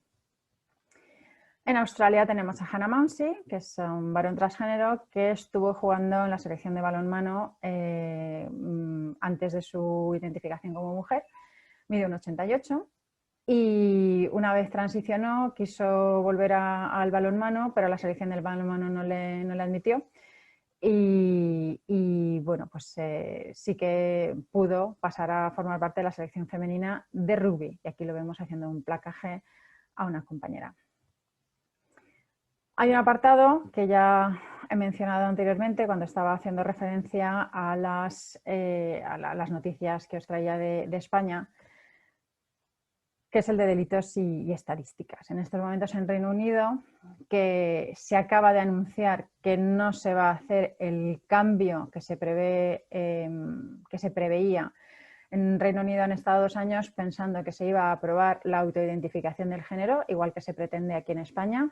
En Australia tenemos a Hannah Mounsey, que es un varón transgénero que estuvo jugando en la selección de balonmano antes de su identificación como mujer. Mide 1,88 y una vez transicionó quiso volver al balonmano, pero la selección del balonmano no le admitió. Y bueno, pues sí que pudo pasar a formar parte de la selección femenina de rugby. Y aquí lo vemos haciendo un placaje a una compañera. Hay un apartado que ya he mencionado anteriormente cuando estaba haciendo referencia a las noticias que os traía de España, que es el de delitos y estadísticas. En estos momentos en Reino Unido, que se acaba de anunciar que no se va a hacer el cambio que se preveía. En Reino Unido han estado 2 años pensando que se iba a aprobar la autoidentificación del género, igual que se pretende aquí en España.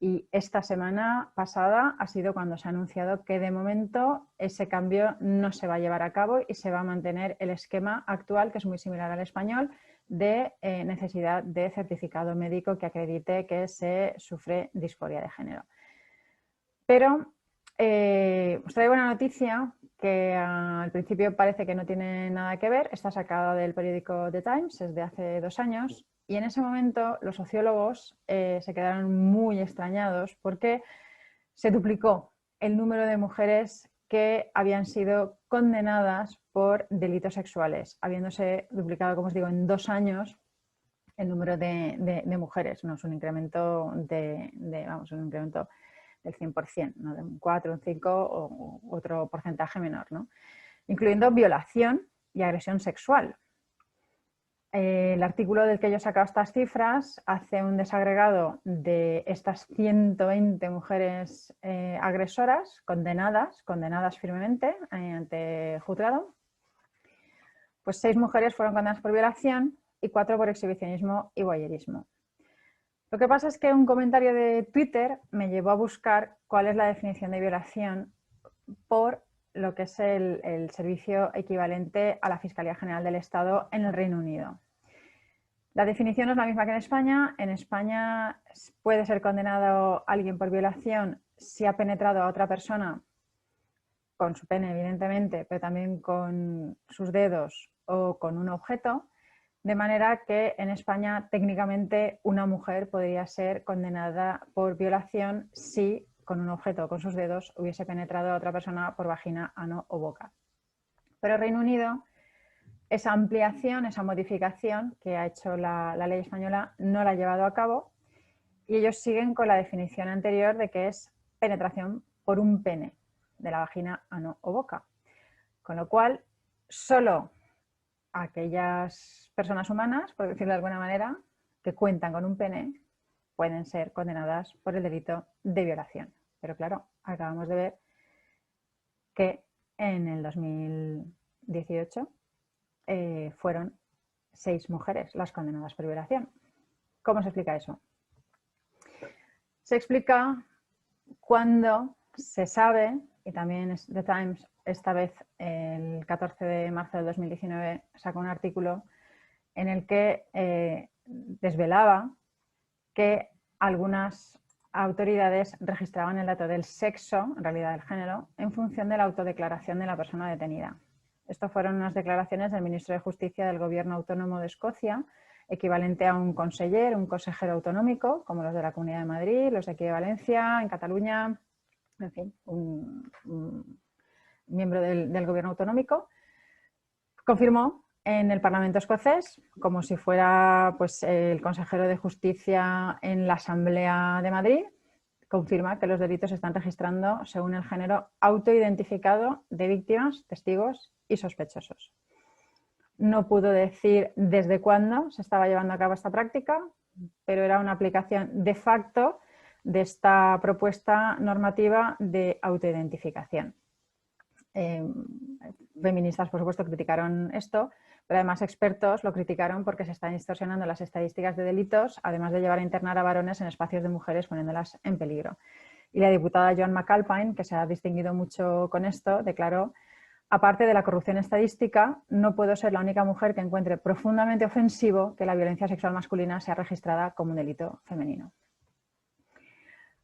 Y esta semana pasada ha sido cuando se ha anunciado que de momento ese cambio no se va a llevar a cabo y se va a mantener el esquema actual, que es muy similar al español, de necesidad de certificado médico que acredite que se sufre disforia de género. Pero os traigo una noticia que al principio parece que no tiene nada que ver. Está sacada del periódico The Times, es de hace 2 años. Y en ese momento los sociólogos se quedaron muy extrañados porque se duplicó el número de mujeres que habían sido condenadas por delitos sexuales, habiéndose duplicado, como os digo, en 2 años el número de mujeres. No es un incremento un incremento del 100%, ¿no? De un 4, un 5 o otro porcentaje menor, ¿no? Incluyendo violación y agresión sexual. El artículo del que yo he sacado estas cifras hace un desagregado de estas 120 mujeres agresoras condenadas firmemente ante juzgado. Pues 6 mujeres fueron condenadas por violación y 4 por exhibicionismo y voyerismo. Lo que pasa es que un comentario de Twitter me llevó a buscar cuál es la definición de violación por lo que es el servicio equivalente a la Fiscalía General del Estado en el Reino Unido. La definición no es la misma que en España. En España puede ser condenado alguien por violación si ha penetrado a otra persona con su pene evidentemente, pero también con sus dedos o con un objeto, de manera que en España técnicamente una mujer podría ser condenada por violación si con un objeto o con sus dedos hubiese penetrado a otra persona por vagina, ano o boca. Pero Reino Unido, esa ampliación, esa modificación que ha hecho la ley española no la ha llevado a cabo y ellos siguen con la definición anterior de que es penetración por un pene de la vagina, ano o boca. Con lo cual, solo aquellas personas humanas, por decirlo de alguna manera, que cuentan con un pene pueden ser condenadas por el delito de violación. Pero claro, acabamos de ver que en el 2018 fueron 6 mujeres las condenadas por violación. ¿Cómo se explica eso? Se explica cuando se sabe, y también The Times esta vez el 14 de marzo del 2019 sacó un artículo en el que desvelaba que algunas autoridades registraban el dato del sexo, en realidad del género, en función de la autodeclaración de la persona detenida. Esto fueron unas declaraciones del ministro de Justicia del Gobierno Autónomo de Escocia, equivalente a un conseller, un consejero autonómico, como los de la Comunidad de Madrid, los de aquí de Valencia, en Cataluña, en fin, un miembro del Gobierno autonómico, confirmó en el Parlamento escocés, como si fuera pues, el consejero de Justicia en la Asamblea de Madrid, confirma que los delitos se están registrando según el género autoidentificado de víctimas, testigos y sospechosos. No pudo decir desde cuándo se estaba llevando a cabo esta práctica, pero era una aplicación de facto de esta propuesta normativa de autoidentificación. Feministas, por supuesto, criticaron esto, pero además expertos lo criticaron porque se están distorsionando las estadísticas de delitos, además de llevar a internar a varones en espacios de mujeres poniéndolas en peligro. Y la diputada Joan McAlpine, que se ha distinguido mucho con esto, declaró: aparte de la corrupción estadística, no puedo ser la única mujer que encuentre profundamente ofensivo que la violencia sexual masculina sea registrada como un delito femenino.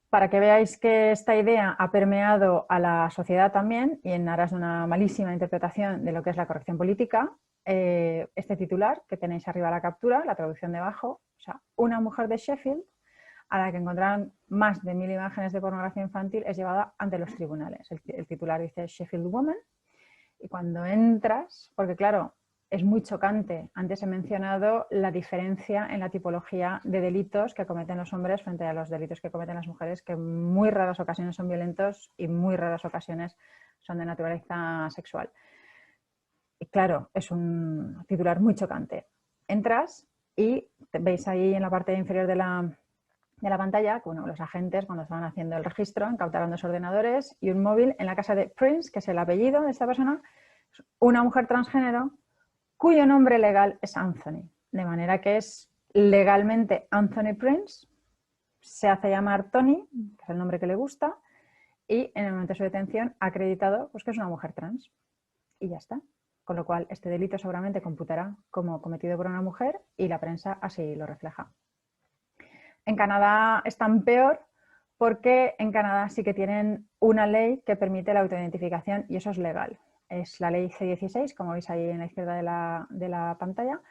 Para que veáis que esta idea ha permeado a la sociedad también, y en aras de una malísima interpretación de lo que es la corrección política, este titular que tenéis arriba la captura, la traducción debajo, o sea, una mujer de Sheffield a la que encontraron más de 1000 imágenes de pornografía infantil es llevada ante los tribunales. El titular dice Sheffield Woman, y cuando entras, porque claro, es muy chocante. Antes he mencionado la diferencia en la tipología de delitos que cometen los hombres frente a los delitos que cometen las mujeres, que en muy raras ocasiones son violentos y muy raras ocasiones son de naturaleza sexual. Y claro, es un titular muy chocante. Entras y veis ahí en la parte inferior de la pantalla que los agentes, cuando estaban haciendo el registro, incautaron 2 ordenadores y un móvil en la casa de Prince, que es el apellido de esta persona, una mujer transgénero cuyo nombre legal es Anthony. De manera que es legalmente Anthony Prince, se hace llamar Tony, que es el nombre que le gusta, y en el momento de su detención ha acreditado pues, que es una mujer trans. Y ya está. Con lo cual, este delito seguramente computará como cometido por una mujer y la prensa así lo refleja. En Canadá están peor porque en Canadá sí que tienen una ley que permite la autoidentificación y eso es legal. Es la ley C16, como veis ahí en la izquierda de la pantalla,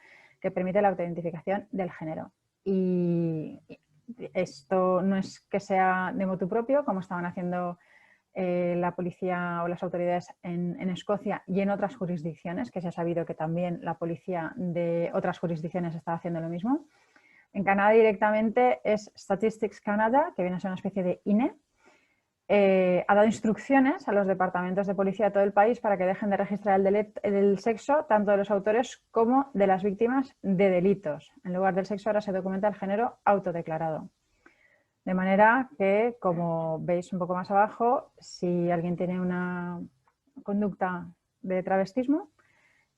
que permite la autoidentificación del género. Y esto no es que sea de motu propio, como estaban haciendo la policía o las autoridades en Escocia y en otras jurisdicciones, que se ha sabido que también la policía de otras jurisdicciones está haciendo lo mismo. En Canadá directamente es Statistics Canada, que viene a ser una especie de INE. Ha dado instrucciones a los departamentos de policía de todo el país para que dejen de registrar el sexo tanto de los autores como de las víctimas de delitos. En lugar del sexo ahora se documenta el género autodeclarado. De manera que, como veis un poco más abajo, si alguien tiene una conducta de travestismo,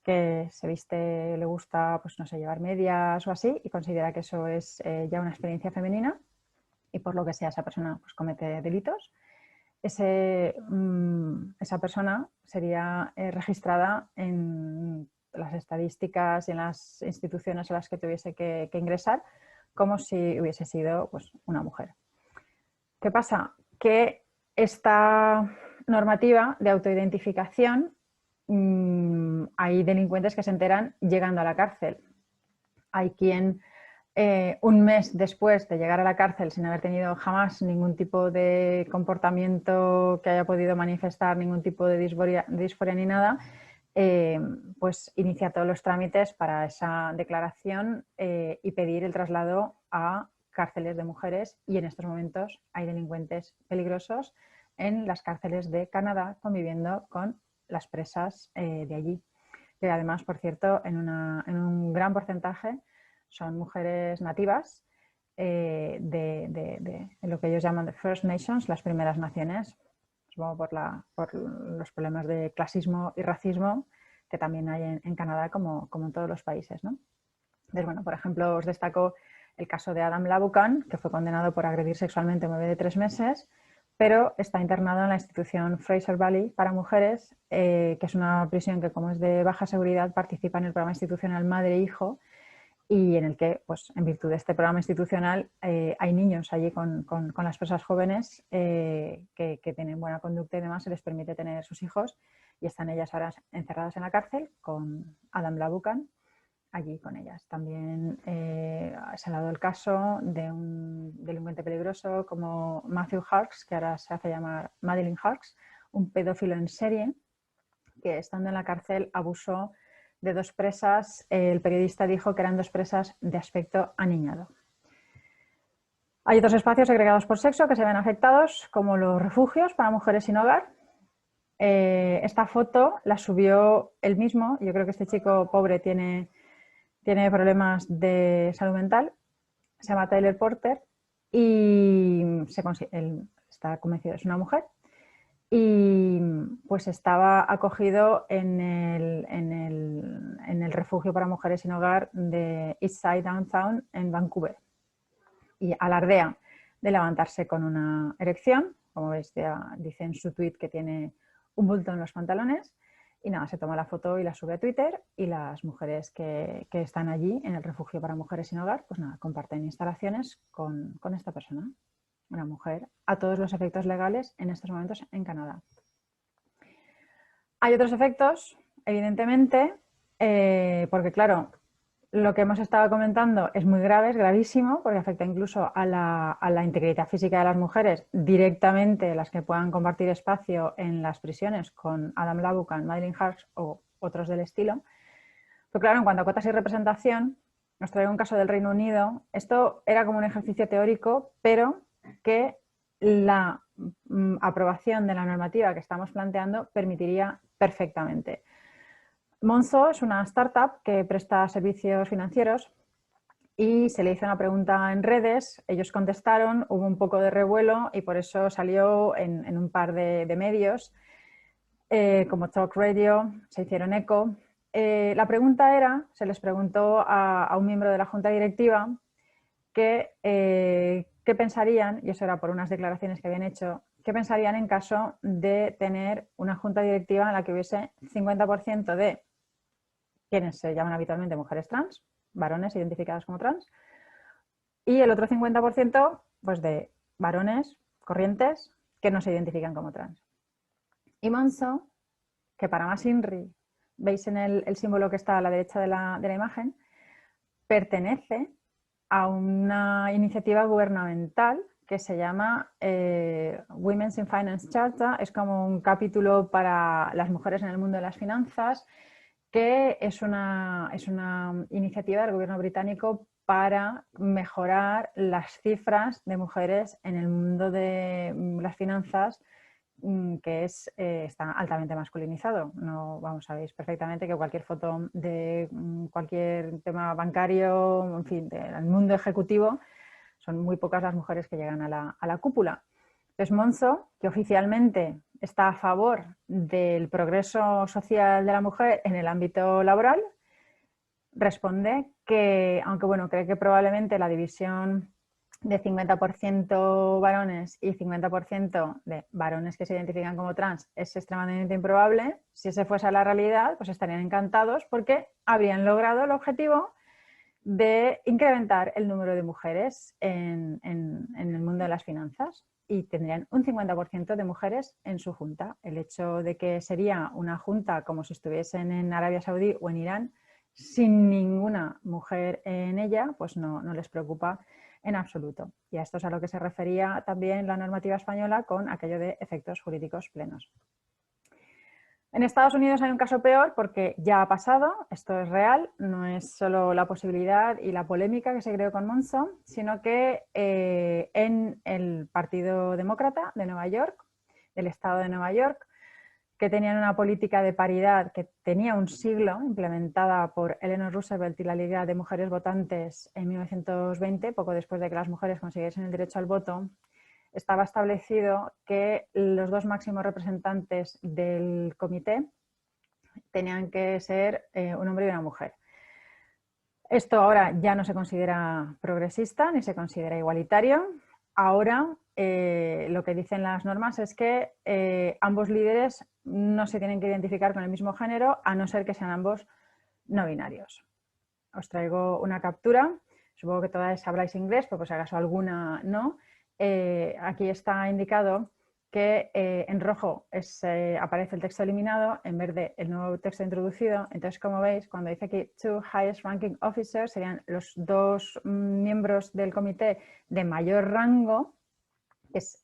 que se viste, le gusta, pues no sé, llevar medias o así, y considera que eso es ya una experiencia femenina, y por lo que sea esa persona pues, comete delitos, esa persona sería registrada en las estadísticas y en las instituciones a las que tuviese que ingresar como si hubiese sido pues, una mujer. ¿Qué pasa? Que esta normativa de autoidentificación, hay delincuentes que se enteran llegando a la cárcel. Hay quien un mes después de llegar a la cárcel sin haber tenido jamás ningún tipo de comportamiento que haya podido manifestar ningún tipo de disforia ni nada, pues inicia todos los trámites para esa declaración y pedir el traslado a cárceles de mujeres, y en estos momentos hay delincuentes peligrosos en las cárceles de Canadá conviviendo con las presas de allí, que además, por cierto, en un gran porcentaje son mujeres nativas de lo que ellos llaman de First Nations, las primeras naciones, supongo por los problemas de clasismo y racismo que también hay en Canadá, como en todos los países, ¿no? Entonces, bueno, por ejemplo, os destaco el caso de Adam Labucan, que fue condenado por agredir sexualmente a un bebé de 3 meses, pero está internado en la institución Fraser Valley para mujeres, que es una prisión que, como es de baja seguridad, participa en el programa institucional Madre-Hijo, y en el que, pues, en virtud de este programa institucional, hay niños allí con las presas jóvenes que tienen buena conducta y demás, se les permite tener sus hijos, y están ellas ahora encerradas en la cárcel con Adam Labucan allí con ellas. También se ha dado el caso de un delincuente peligroso como Matthew Harks, que ahora se hace llamar Madeline Harks, un pedófilo en serie que, estando en la cárcel, abusó de 2 presas. El periodista dijo que eran 2 presas de aspecto aniñado. Hay otros espacios segregados por sexo que se ven afectados, como los refugios para mujeres sin hogar. Esta foto la subió él mismo. Yo creo que este chico pobre tiene problemas de salud mental. Se llama Tyler Porter y él está convencido, es una mujer, y pues estaba acogido en el refugio para mujeres sin hogar de Eastside Downtown en Vancouver, y alardea de levantarse con una erección. Como veis, ya dice en su tweet que tiene un bulto en los pantalones, y nada, se toma la foto y la sube a Twitter, y las mujeres que están allí en el refugio para mujeres sin hogar, pues nada, comparten instalaciones con esta persona, una mujer a todos los efectos legales en estos momentos en Canadá. Hay otros efectos, evidentemente, porque claro, lo que hemos estado comentando es muy grave, es gravísimo, porque afecta incluso a la integridad física de las mujeres, directamente las que puedan compartir espacio en las prisiones con Adam Labucan, Madeline Harks o otros del estilo. Pero claro, en cuanto a cuotas y representación, os traigo un caso del Reino Unido. Esto era como un ejercicio teórico, pero que la aprobación de la normativa que estamos planteando permitiría perfectamente. Monzo es una startup que presta servicios financieros, y se le hizo una pregunta en redes, ellos contestaron, hubo un poco de revuelo y por eso salió en un par de medios, como Talk Radio, se hicieron eco. La pregunta era, se les preguntó a un miembro de la junta directiva qué pensarían, y eso era por unas declaraciones que habían hecho, qué pensarían en caso de tener una junta directiva en la que hubiese 50% de quienes se llaman habitualmente mujeres trans, varones identificados como trans, y el otro 50% pues de varones corrientes que no se identifican como trans. Y Monzo, que para más INRI, veis en el símbolo que está a la derecha de la imagen, pertenece a una iniciativa gubernamental que se llama Women's in Finance Charter. Es como un capítulo para las mujeres en el mundo de las finanzas, que es una iniciativa del gobierno británico para mejorar las cifras de mujeres en el mundo de las finanzas, que está altamente masculinizado. No, vamos, sabéis perfectamente que cualquier foto de cualquier tema bancario, en fin, del mundo ejecutivo, son muy pocas las mujeres que llegan a la cúpula. Entonces, Monzo, que oficialmente está a favor del progreso social de la mujer en el ámbito laboral, responde que, aunque bueno, cree que probablemente la división de 50% varones y 50% de varones que se identifican como trans es extremadamente improbable, si ese fuese la realidad, pues estarían encantados porque habrían logrado el objetivo de incrementar el número de mujeres en el mundo de las finanzas. y tendrían un 50% de mujeres en su junta. El hecho de que sería una junta como si estuviesen en Arabia Saudí o en Irán, sin ninguna mujer en ella, pues no les preocupa en absoluto. Y a esto es a lo que se refería también la normativa española con aquello de efectos jurídicos plenos. En Estados Unidos hay un caso peor porque ya ha pasado, esto es real, no es solo la posibilidad y la polémica que se creó con Monson, sino que en el Partido Demócrata de Nueva York, del estado de Nueva York, que tenían una política de paridad que tenía un siglo, implementada por Eleanor Roosevelt y la Liga de Mujeres Votantes en 1920, poco después de que las mujeres consiguiesen el derecho al voto, estaba establecido que los dos máximos representantes del comité tenían que ser un hombre y una mujer. Esto ahora ya no se considera progresista ni se considera igualitario. Ahora lo que dicen las normas es que ambos líderes no se tienen que identificar con el mismo género a no ser que sean ambos no binarios. Os traigo una captura, supongo que todas habláis inglés, pero por si acaso alguna no. Aquí está indicado que en rojo aparece el texto eliminado, en verde el nuevo texto introducido. Entonces, como veis, cuando dice aquí two highest ranking officers, serían los dos miembros del comité de mayor rango, que es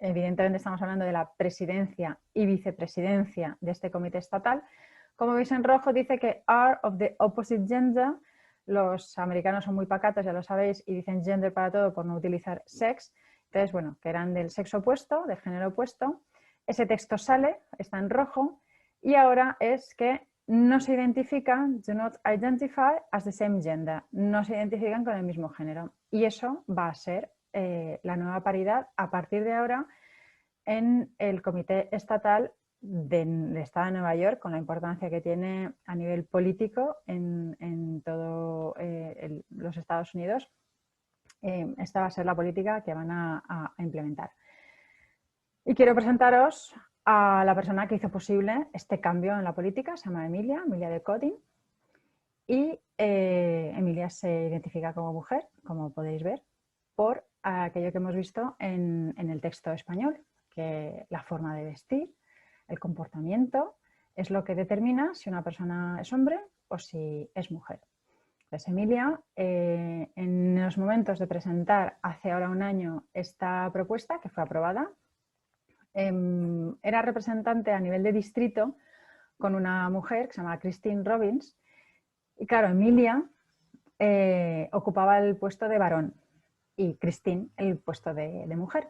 evidentemente estamos hablando de la presidencia y vicepresidencia de este comité estatal. Como veis en rojo dice que are of the opposite gender. Los americanos son muy pacatos, ya lo sabéis, y dicen gender para todo por no utilizar sex. Entonces, bueno, que eran del sexo opuesto, del género opuesto. Ese texto sale, está en rojo, y ahora es que no se identifican, do not identify as the same gender, no se identifican con el mismo género. Y eso va a ser la nueva paridad a partir de ahora en el Comité Estatal del Estado de Nueva York, con la importancia que tiene a nivel político en todos los Estados Unidos. Esta va a ser la política que van a implementar. Y quiero presentaros a la persona que hizo posible este cambio en la política. Se llama Emilia de Coding. Y Emilia se identifica como mujer, como podéis ver, por aquello que hemos visto en el texto español, que la forma de vestir, el comportamiento, es lo que determina si una persona es hombre o si es mujer. Pues Emilia, en los momentos de presentar hace ahora un año esta propuesta, que fue aprobada, era representante a nivel de distrito con una mujer que se llama Christine Robbins. Y claro, Emilia ocupaba el puesto de varón y Christine el puesto de mujer.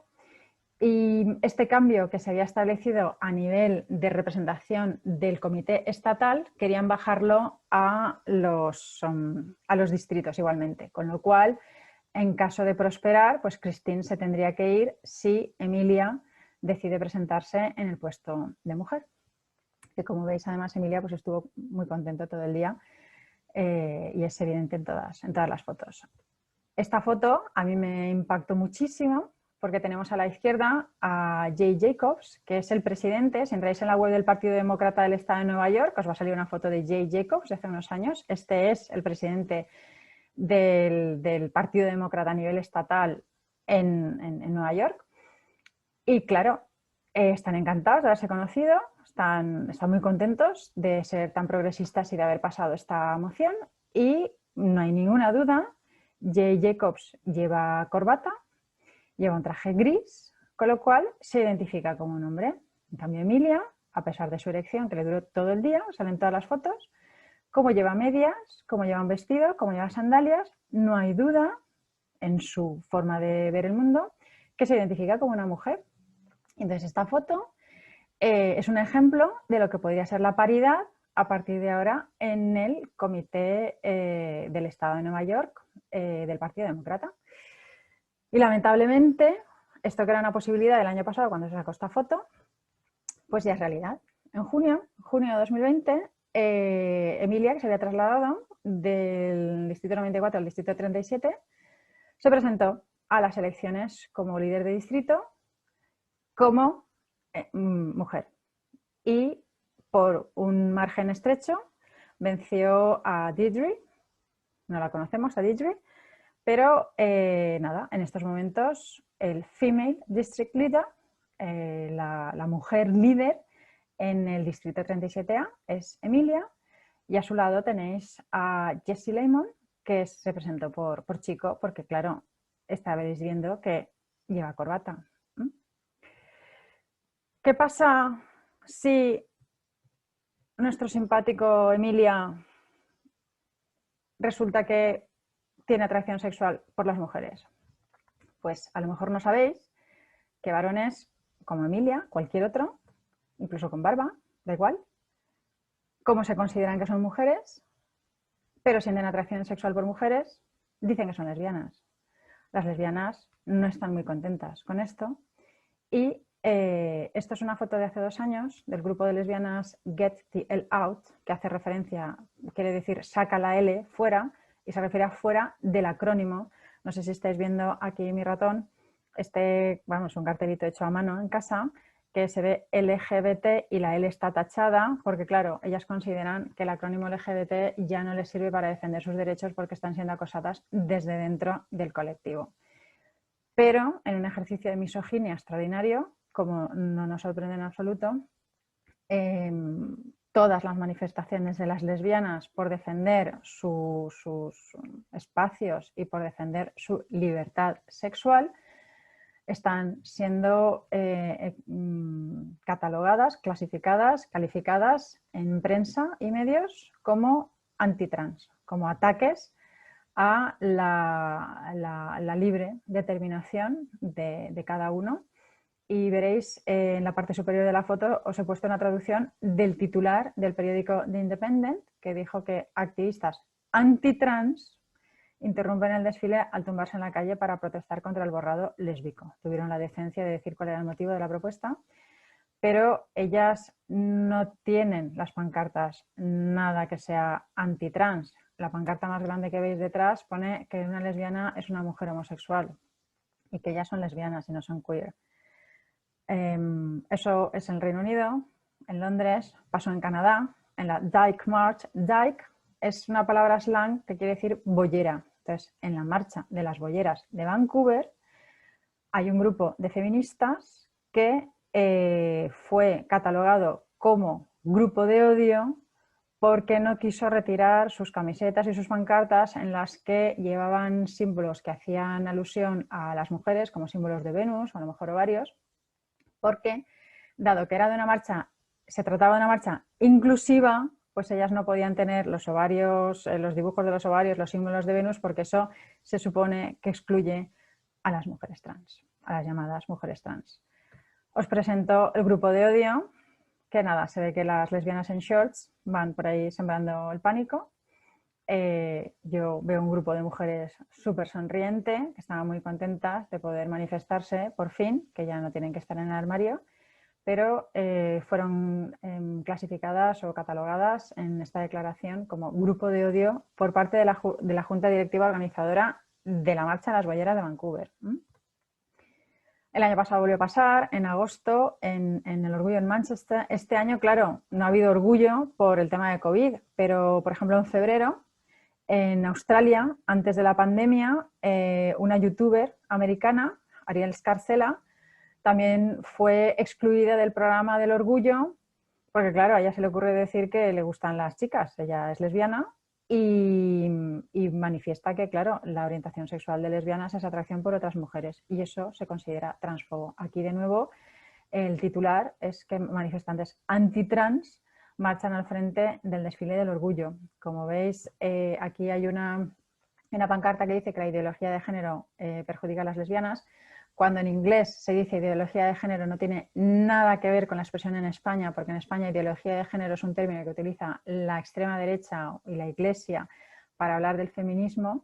Y este cambio que se había establecido a nivel de representación del comité estatal, querían bajarlo a los distritos igualmente, con lo cual, en caso de prosperar, pues Christine se tendría que ir si Emilia decide presentarse en el puesto de mujer. Que como veis, además, Emilia pues estuvo muy contenta todo el día y es evidente en todas las fotos. Esta foto a mí me impactó muchísimo porque tenemos a la izquierda a Jay Jacobs, que es el presidente. Si entráis en la web del Partido Demócrata del Estado de Nueva York, os va a salir una foto de Jay Jacobs de hace unos años. Este es el presidente del Partido Demócrata a nivel estatal en Nueva York. Y claro, están encantados de haberse conocido, están muy contentos de ser tan progresistas y de haber pasado esta moción. Y no hay ninguna duda, Jay Jacobs lleva corbata, lleva un traje gris, con lo cual se identifica como un hombre. En cambio, Emilia, a pesar de su erección, que le duró todo el día, salen todas las fotos, como lleva medias, como lleva un vestido, como lleva sandalias, no hay duda en su forma de ver el mundo que se identifica como una mujer. Entonces, esta foto es un ejemplo de lo que podría ser la paridad a partir de ahora en el Comité del Estado de Nueva York del Partido Demócrata. Y lamentablemente, esto que era una posibilidad el año pasado cuando se sacó esta foto, pues ya es realidad. En junio de 2020, Emilia, que se había trasladado del distrito 94 al distrito 37, se presentó a las elecciones como líder de distrito, como mujer. Y por un margen estrecho venció a Deirdre, no la conocemos, a Deirdre, pero nada, en estos momentos el Female District Leader, la mujer líder en el distrito 37A, es Emilia, y a su lado tenéis a Jessie Lemon, que se presentó por chico, porque claro, estaréis viendo que lleva corbata. ¿Qué pasa si nuestro simpático Emilia resulta que tiene atracción sexual por las mujeres? Pues a lo mejor no sabéis que varones como Emilia, cualquier otro, incluso con barba, da igual, como se consideran que son mujeres, pero sienten atracción sexual por mujeres, dicen que son lesbianas. Las lesbianas no están muy contentas con esto y esto es una foto de hace 2 años del grupo de lesbianas Get the L Out, que hace referencia, quiere decir saca la L fuera, y se refiere a fuera del acrónimo. No sé si estáis viendo aquí mi ratón, vamos, un cartelito hecho a mano en casa, que se ve LGBT y la L está tachada, porque claro, ellas consideran que el acrónimo LGBT ya no les sirve para defender sus derechos porque están siendo acosadas desde dentro del colectivo. Pero en un ejercicio de misoginia extraordinario, como no nos sorprende en absoluto, todas las manifestaciones de las lesbianas por defender sus espacios y por defender su libertad sexual están siendo catalogadas, clasificadas, calificadas en prensa y medios como antitrans, como ataques a la libre determinación de cada uno. Y veréis en la parte superior de la foto os he puesto una traducción del titular del periódico The Independent, que dijo que activistas antitrans interrumpen el desfile al tumbarse en la calle para protestar contra el borrado lésbico. Tuvieron la decencia de decir cuál era el motivo de la propuesta, pero ellas no tienen las pancartas nada que sea antitrans. La pancarta más grande que veis detrás pone que una lesbiana es una mujer homosexual y que ellas son lesbianas y no son queer. Eso es en el Reino Unido, en Londres, pasó en Canadá, en la Dyke March. Dyke es una palabra slang que quiere decir boyera. Entonces, en la marcha de las boyeras de Vancouver hay un grupo de feministas que fue catalogado como grupo de odio porque no quiso retirar sus camisetas y sus pancartas en las que llevaban símbolos que hacían alusión a las mujeres, como símbolos de Venus o a lo mejor ovarios, porque dado que era de una marcha, se trataba de una marcha inclusiva, pues ellas no podían tener los ovarios, los dibujos de los ovarios, los símbolos de Venus, porque eso se supone que excluye a las mujeres trans, a las llamadas mujeres trans. Os presento el grupo de odio, que nada, se ve que las lesbianas en shorts van por ahí sembrando el pánico. Yo veo un grupo de mujeres súper sonriente, que estaban muy contentas de poder manifestarse por fin, que ya no tienen que estar en el armario, pero fueron clasificadas o catalogadas en esta declaración como grupo de odio por parte de la Junta Directiva Organizadora de la Marcha de las Bolleras de Vancouver. El año pasado volvió a pasar, en agosto, en el Orgullo en Manchester. Este año, claro, no ha habido orgullo por el tema de COVID, pero, por ejemplo, en febrero, en Australia, antes de la pandemia, una youtuber americana, Ariel Scarcella, también fue excluida del programa del orgullo, porque claro, a ella se le ocurre decir que le gustan las chicas, ella es lesbiana y manifiesta que, claro, la orientación sexual de lesbianas es atracción por otras mujeres y eso se considera transfobo. Aquí de nuevo el titular es que manifestantes antitrans marchan al frente del desfile del orgullo. Como veis, aquí hay una pancarta que dice que la ideología de género perjudica a las lesbianas. Cuando en inglés se dice ideología de género no tiene nada que ver con la expresión en España, porque en España ideología de género es un término que utiliza la extrema derecha y la Iglesia para hablar del feminismo.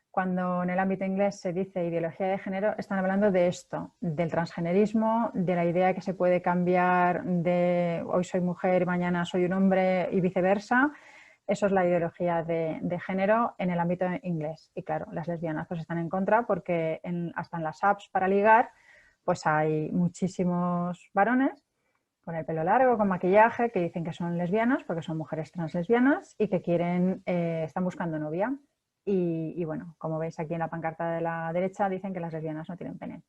Cuando en el ámbito inglés se dice ideología de género, están hablando de esto, del transgenerismo, de la idea que se puede cambiar de hoy soy mujer, mañana soy un hombre y viceversa. Eso es la ideología de género en el ámbito inglés. Y claro, las lesbianas pues están en contra porque hasta en las apps para ligar pues hay muchísimos varones con el pelo largo, con maquillaje, que dicen que son lesbianas porque son mujeres translesbianas y que están buscando novia. Y bueno, como veis aquí en la pancarta de la derecha dicen que las lesbianas no tienen pene.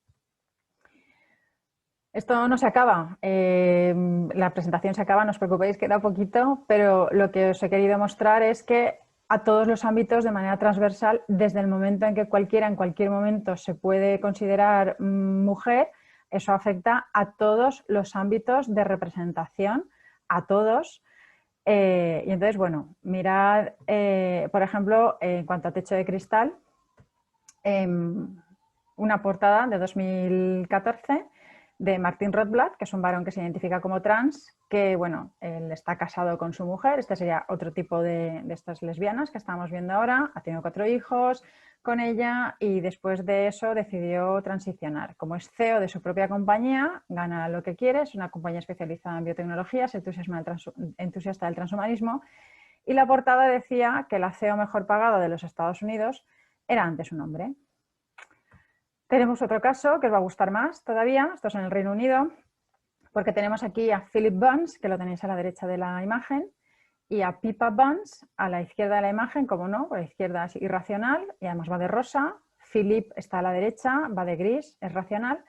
Esto no se acaba, la presentación se acaba, no os preocupéis, queda poquito, pero lo que os he querido mostrar es que a todos los ámbitos de manera transversal, desde el momento en que cualquiera en cualquier momento se puede considerar mujer, eso afecta a todos los ámbitos de representación, a todos. Y entonces, bueno, mirad, por ejemplo, en cuanto a Techo de Cristal, una portada de 2014 de Martin Rothblatt, que es un varón que se identifica como trans, que bueno, él está casado con su mujer, este sería otro tipo de estas lesbianas que estamos viendo ahora, ha tenido 4 hijos con ella y después de eso decidió transicionar. Como es CEO de su propia compañía, gana lo que quiere, es una compañía especializada en biotecnología, es entusiasta del transhumanismo y la portada decía que la CEO mejor pagada de los Estados Unidos era antes un hombre. Tenemos otro caso que os va a gustar más todavía, esto es en el Reino Unido, porque tenemos aquí a Philip Burns, que lo tenéis a la derecha de la imagen, y a Pippa Burns a la izquierda de la imagen, como no, por la izquierda es irracional y además va de rosa. Philip está a la derecha, va de gris, es racional.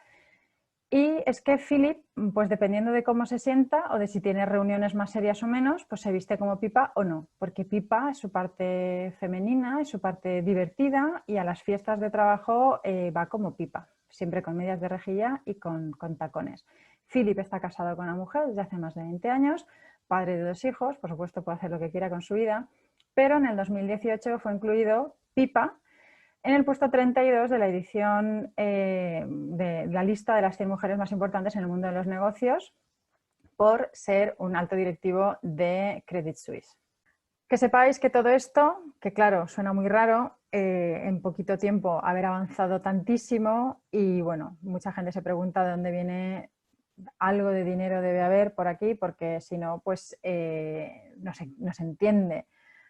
Y es que Philip, pues dependiendo de cómo se sienta o de si tiene reuniones más serias o menos, pues se viste como Pippa o no, porque Pippa es su parte femenina, es su parte divertida y a las fiestas de trabajo va como Pippa, siempre con medias de rejilla y con tacones. Philip está casado con una mujer desde hace más de 20 años, padre de 2 hijos, por supuesto puede hacer lo que quiera con su vida, pero en el 2018 fue incluido Pippa en el puesto 32 de la edición de la lista de las 100 mujeres más importantes en el mundo de los negocios por ser un alto directivo de Credit Suisse. Que sepáis que todo esto, que claro, suena muy raro, en poquito tiempo haber avanzado tantísimo y bueno, mucha gente se pregunta de dónde viene, algo de dinero debe haber por aquí, porque si no, pues no se entiende.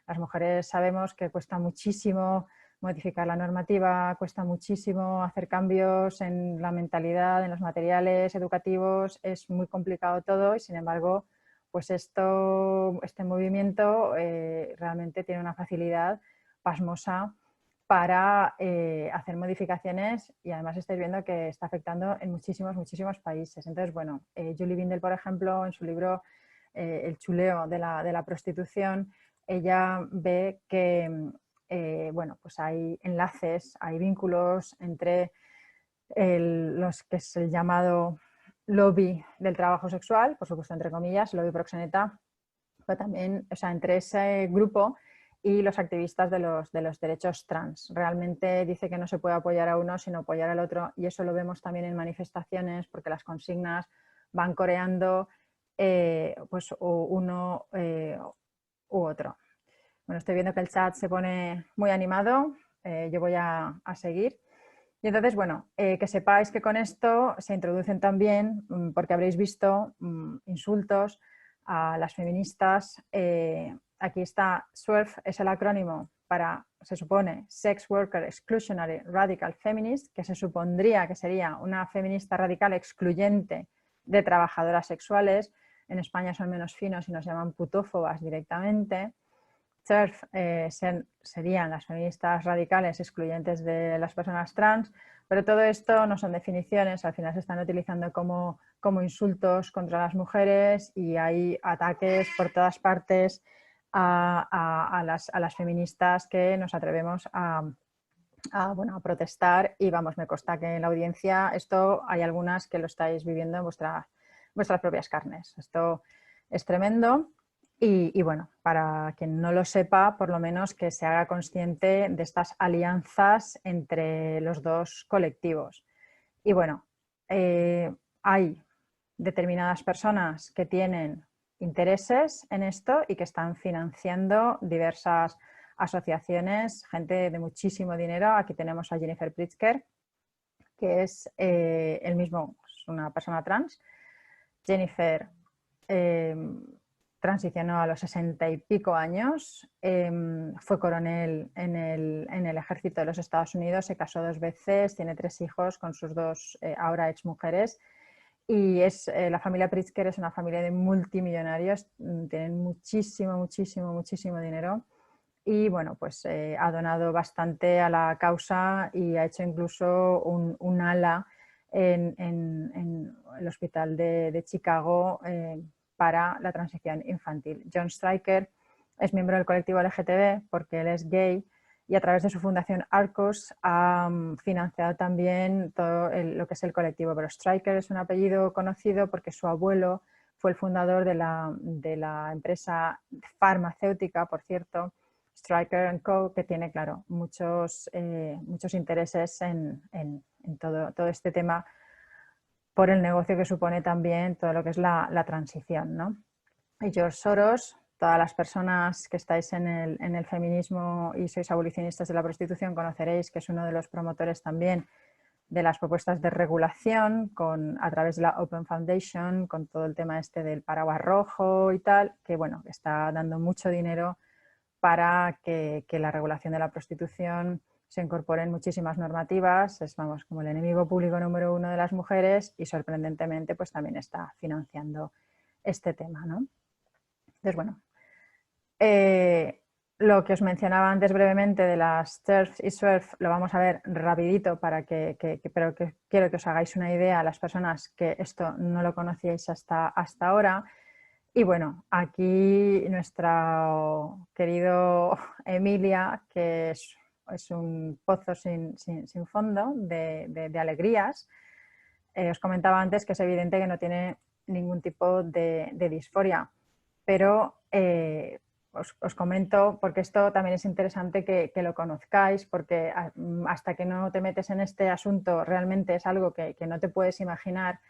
Las mujeres sabemos que cuesta muchísimo modificar la normativa, cuesta muchísimo hacer cambios en la mentalidad, en los materiales educativos, es muy complicado todo y sin embargo, pues este movimiento realmente tiene una facilidad pasmosa para hacer modificaciones y además estáis viendo que está afectando en muchísimos países. Entonces, bueno, Julie Bindel, por ejemplo, en su libro El chuleo de la prostitución, ella ve que bueno, pues hay enlaces, hay vínculos entre los que es el llamado lobby del trabajo sexual, por supuesto entre comillas, lobby proxeneta, pero también, o sea, entre ese grupo y los activistas de los derechos trans. Realmente dice que no se puede apoyar a uno sino apoyar al otro y eso lo vemos también en manifestaciones porque las consignas van coreando pues uno u otro. Bueno, estoy viendo que el chat se pone muy animado, yo voy a seguir. Y entonces, bueno, que sepáis que con esto se introducen también, porque habréis visto insultos a las feministas. Aquí está SWERF, es el acrónimo para, se supone, Sex Worker Exclusionary Radical Feminist, que se supondría que sería una feminista radical excluyente de trabajadoras sexuales. En España son menos finos y nos llaman putófobas directamente. TERF serían las feministas radicales excluyentes de las personas trans, pero todo esto no son definiciones, al final se están utilizando como insultos contra las mujeres y hay ataques por todas partes a las feministas que nos atrevemos bueno, a protestar y vamos, me consta que en la audiencia esto hay algunas que lo estáis viviendo en vuestras propias carnes. Esto es tremendo. Y bueno, para quien no lo sepa, por lo menos que se haga consciente de estas alianzas entre los dos colectivos. Y bueno, hay determinadas personas que tienen intereses en esto y que están financiando diversas asociaciones, gente de muchísimo dinero. Aquí tenemos a Jennifer Pritzker, que es el mismo, es una persona trans. Jennifer transicionó a los 60 y pico años, fue coronel en el ejército de los Estados Unidos, se casó 2 veces, tiene 3 hijos con sus 2 ahora exmujeres y la familia Pritzker es una familia de multimillonarios, tienen muchísimo dinero y bueno, pues ha donado bastante a la causa y ha hecho incluso un ala en el hospital de Chicago para la transición infantil. John Stryker es miembro del colectivo LGTB porque él es gay y a través de su fundación Arcos ha financiado también todo lo que es el colectivo. Pero Stryker es un apellido conocido porque su abuelo fue el fundador de la empresa farmacéutica, por cierto, Stryker & Co., que tiene, claro, muchos intereses en todo este tema por el negocio que supone también todo lo que es la transición, ¿no? Y George Soros, todas las personas que estáis en el feminismo y sois abolicionistas de la prostitución conoceréis que es uno de los promotores también de las propuestas de regulación a través de la Open Foundation, con todo el tema este del paraguas rojo y tal, que bueno, está dando mucho dinero para que la regulación de la prostitución se incorporen muchísimas normativas. Es, vamos, como el enemigo público número uno de las mujeres y sorprendentemente pues también está financiando este tema, ¿no? Entonces, bueno, lo que os mencionaba antes brevemente de las TERFs y SWERF lo vamos a ver rapidito pero que quiero que os hagáis una idea a las personas que esto no lo conocíais hasta ahora. Y bueno, aquí nuestro querido Emilia, que es un pozo sin fondo de alegrías. Os comentaba antes que es evidente que no tiene ningún tipo de disforia, pero os comento porque esto también es interesante que lo conozcáis, porque hasta que no te metes en este asunto realmente es algo que no te puedes imaginar.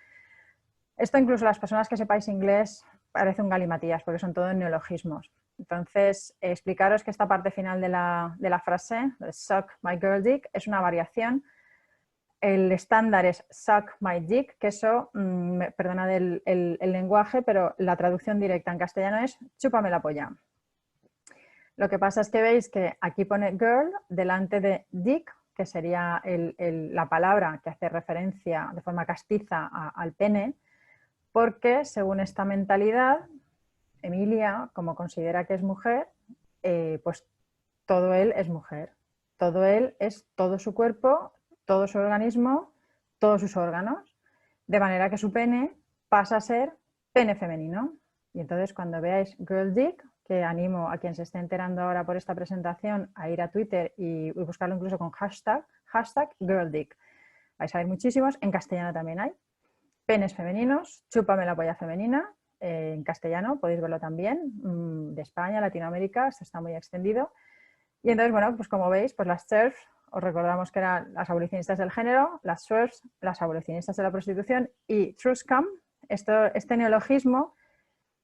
Esto incluso las personas que sepáis inglés parece un galimatías porque son todos neologismos. Entonces, explicaros que esta parte final de la frase, suck my girl dick, es una variación. El estándar es suck my dick, que eso, perdonad el lenguaje, pero la traducción directa en castellano es chúpame la polla. Lo que pasa es que veis que aquí pone girl delante de dick, que sería la palabra que hace referencia de forma castiza al pene, porque según esta mentalidad, Emilia, como considera que es mujer, pues todo él es mujer. Todo él es todo su cuerpo, todo su organismo, todos sus órganos. De manera que su pene pasa a ser pene femenino. Y entonces cuando veáis Girl Dick, que animo a quien se esté enterando ahora por esta presentación a ir a Twitter y buscarlo incluso con hashtag Girl Dick. Vais a ver muchísimos, en castellano también hay. Penes femeninos, chúpame la polla femenina, en castellano, podéis verlo también, de España, Latinoamérica, esto está muy extendido. Y entonces, bueno, pues como veis, pues las TERFs, os recordamos que eran las abolicionistas del género, las SWERFs, las abolicionistas de la prostitución, y TruScum, este neologismo,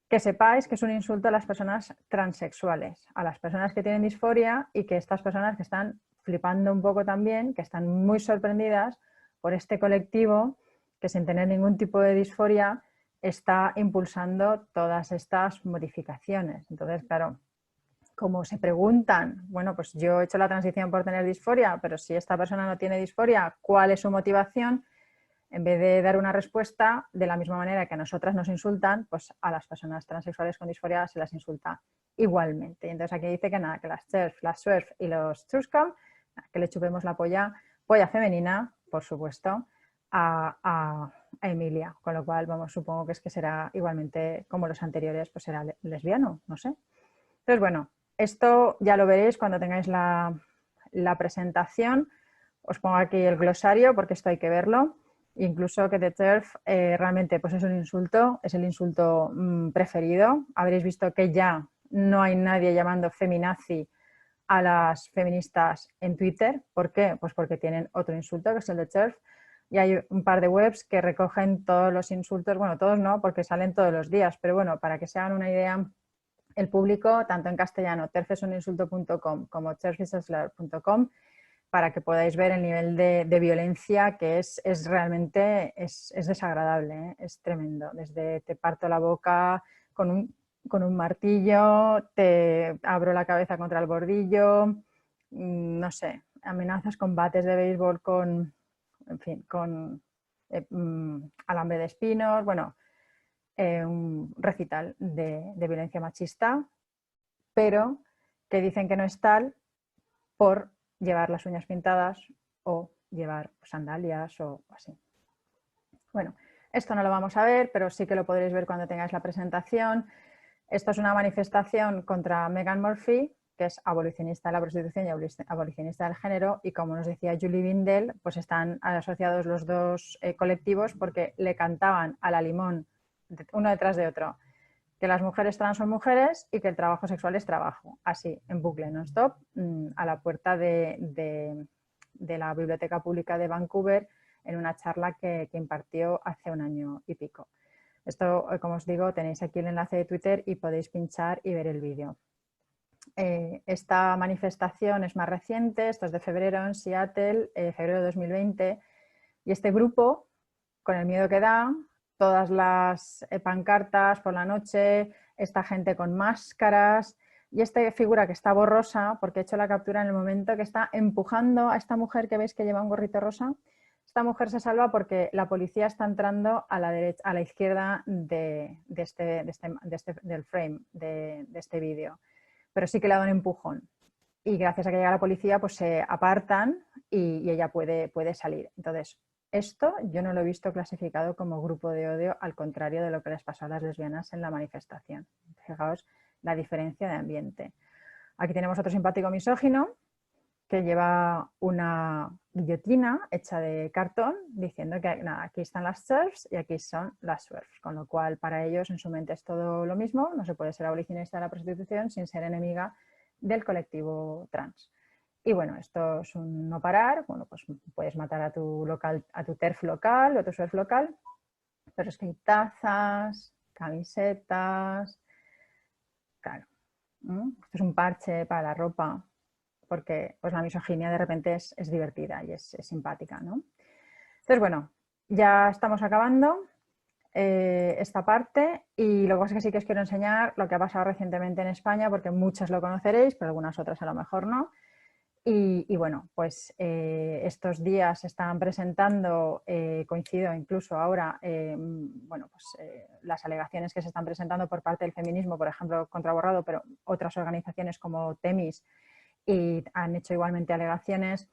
que sepáis que es un insulto a las personas transexuales, a las personas que tienen disforia y que estas personas que están flipando un poco también, que están muy sorprendidas por este colectivo que sin tener ningún tipo de disforia está impulsando todas estas modificaciones. Entonces, claro, como se preguntan, bueno, pues yo he hecho la transición por tener disforia, pero si esta persona no tiene disforia, ¿cuál es su motivación? En vez de dar una respuesta de la misma manera que a nosotras nos insultan, pues a las personas transexuales con disforia se las insulta igualmente. Y entonces aquí dice que nada, que las TERF, las SWERF y los TruScum, que le chupemos la polla femenina, por supuesto, a Emilia, con lo cual, vamos, supongo que será igualmente como los anteriores, pues será lesbiano, no sé. Entonces, bueno, esto ya lo veréis cuando tengáis la presentación. Os pongo aquí el glosario porque esto hay que verlo. Incluso que The TERF realmente pues es un insulto, es el insulto preferido. Habréis visto que ya no hay nadie llamando feminazi a las feministas en Twitter. ¿Por qué? Pues porque tienen otro insulto, que es el de TERF. Y hay un par de webs que recogen todos los insultos, bueno, todos no, porque salen todos los días, pero bueno, para que se hagan una idea, el público, tanto en castellano, terfesuninsulto.com como terfisesler.com, para que podáis ver el nivel de violencia que es realmente desagradable, ¿eh? Es tremendo. Desde te parto la boca con un martillo, te abro la cabeza contra el bordillo, no sé, amenazas, combates de béisbol en fin, con alambre de espinos, bueno, un recital de violencia machista, pero que dicen que no es tal por llevar las uñas pintadas o llevar sandalias o así. Bueno, esto no lo vamos a ver, pero sí que lo podréis ver cuando tengáis la presentación. Esto es una manifestación contra Megan Murphy, que es abolicionista de la prostitución y abolicionista del género, y como nos decía Julie Bindel, pues están asociados los dos colectivos porque le cantaban a la limón, uno detrás de otro, que las mujeres trans son mujeres y que el trabajo sexual es trabajo, así, en bucle, non-stop, a la puerta de la Biblioteca Pública de Vancouver, en una charla que impartió hace un año y pico. Esto, como os digo, tenéis aquí el enlace de Twitter y podéis pinchar y ver el vídeo. Esta manifestación es más reciente, esto es de febrero en Seattle, febrero de 2020, y este grupo, con el miedo que da, todas las pancartas por la noche, esta gente con máscaras y esta figura que está borrosa, porque he hecho la captura en el momento que está empujando a esta mujer que veis que lleva un gorrito rosa. Esta mujer se salva porque la policía está entrando a la derecha, a la izquierda del frame de este vídeo, pero sí que le da un empujón. Y gracias a que llega la policía, pues se apartan y ella puede salir. Entonces, esto yo no lo he visto clasificado como grupo de odio, al contrario de lo que les pasó a las lesbianas en la manifestación. Fijaos la diferencia de ambiente. Aquí tenemos otro simpático misógino que lleva una guillotina hecha de cartón diciendo que nada, aquí están las TERFs y aquí son las SWERFs, con lo cual para ellos en su mente es todo lo mismo, no se puede ser abolicionista de la prostitución sin ser enemiga del colectivo trans. Y bueno, esto es un no parar, bueno, pues puedes matar a tu local, a tu TERF local o a tu SWERF local, pero es que hay tazas, camisetas, claro, esto es un parche para la ropa, porque pues, la misoginia de repente es divertida y es simpática, ¿no? Entonces, bueno, ya estamos acabando esta parte y lo que pasa es que sí que os quiero enseñar lo que ha pasado recientemente en España, porque muchas lo conoceréis, pero algunas otras a lo mejor no. Y bueno, pues estos días se están presentando, coincido incluso ahora, bueno, pues las alegaciones que se están presentando por parte del feminismo, por ejemplo, contra Borrado, pero otras organizaciones como Temis y han hecho igualmente alegaciones,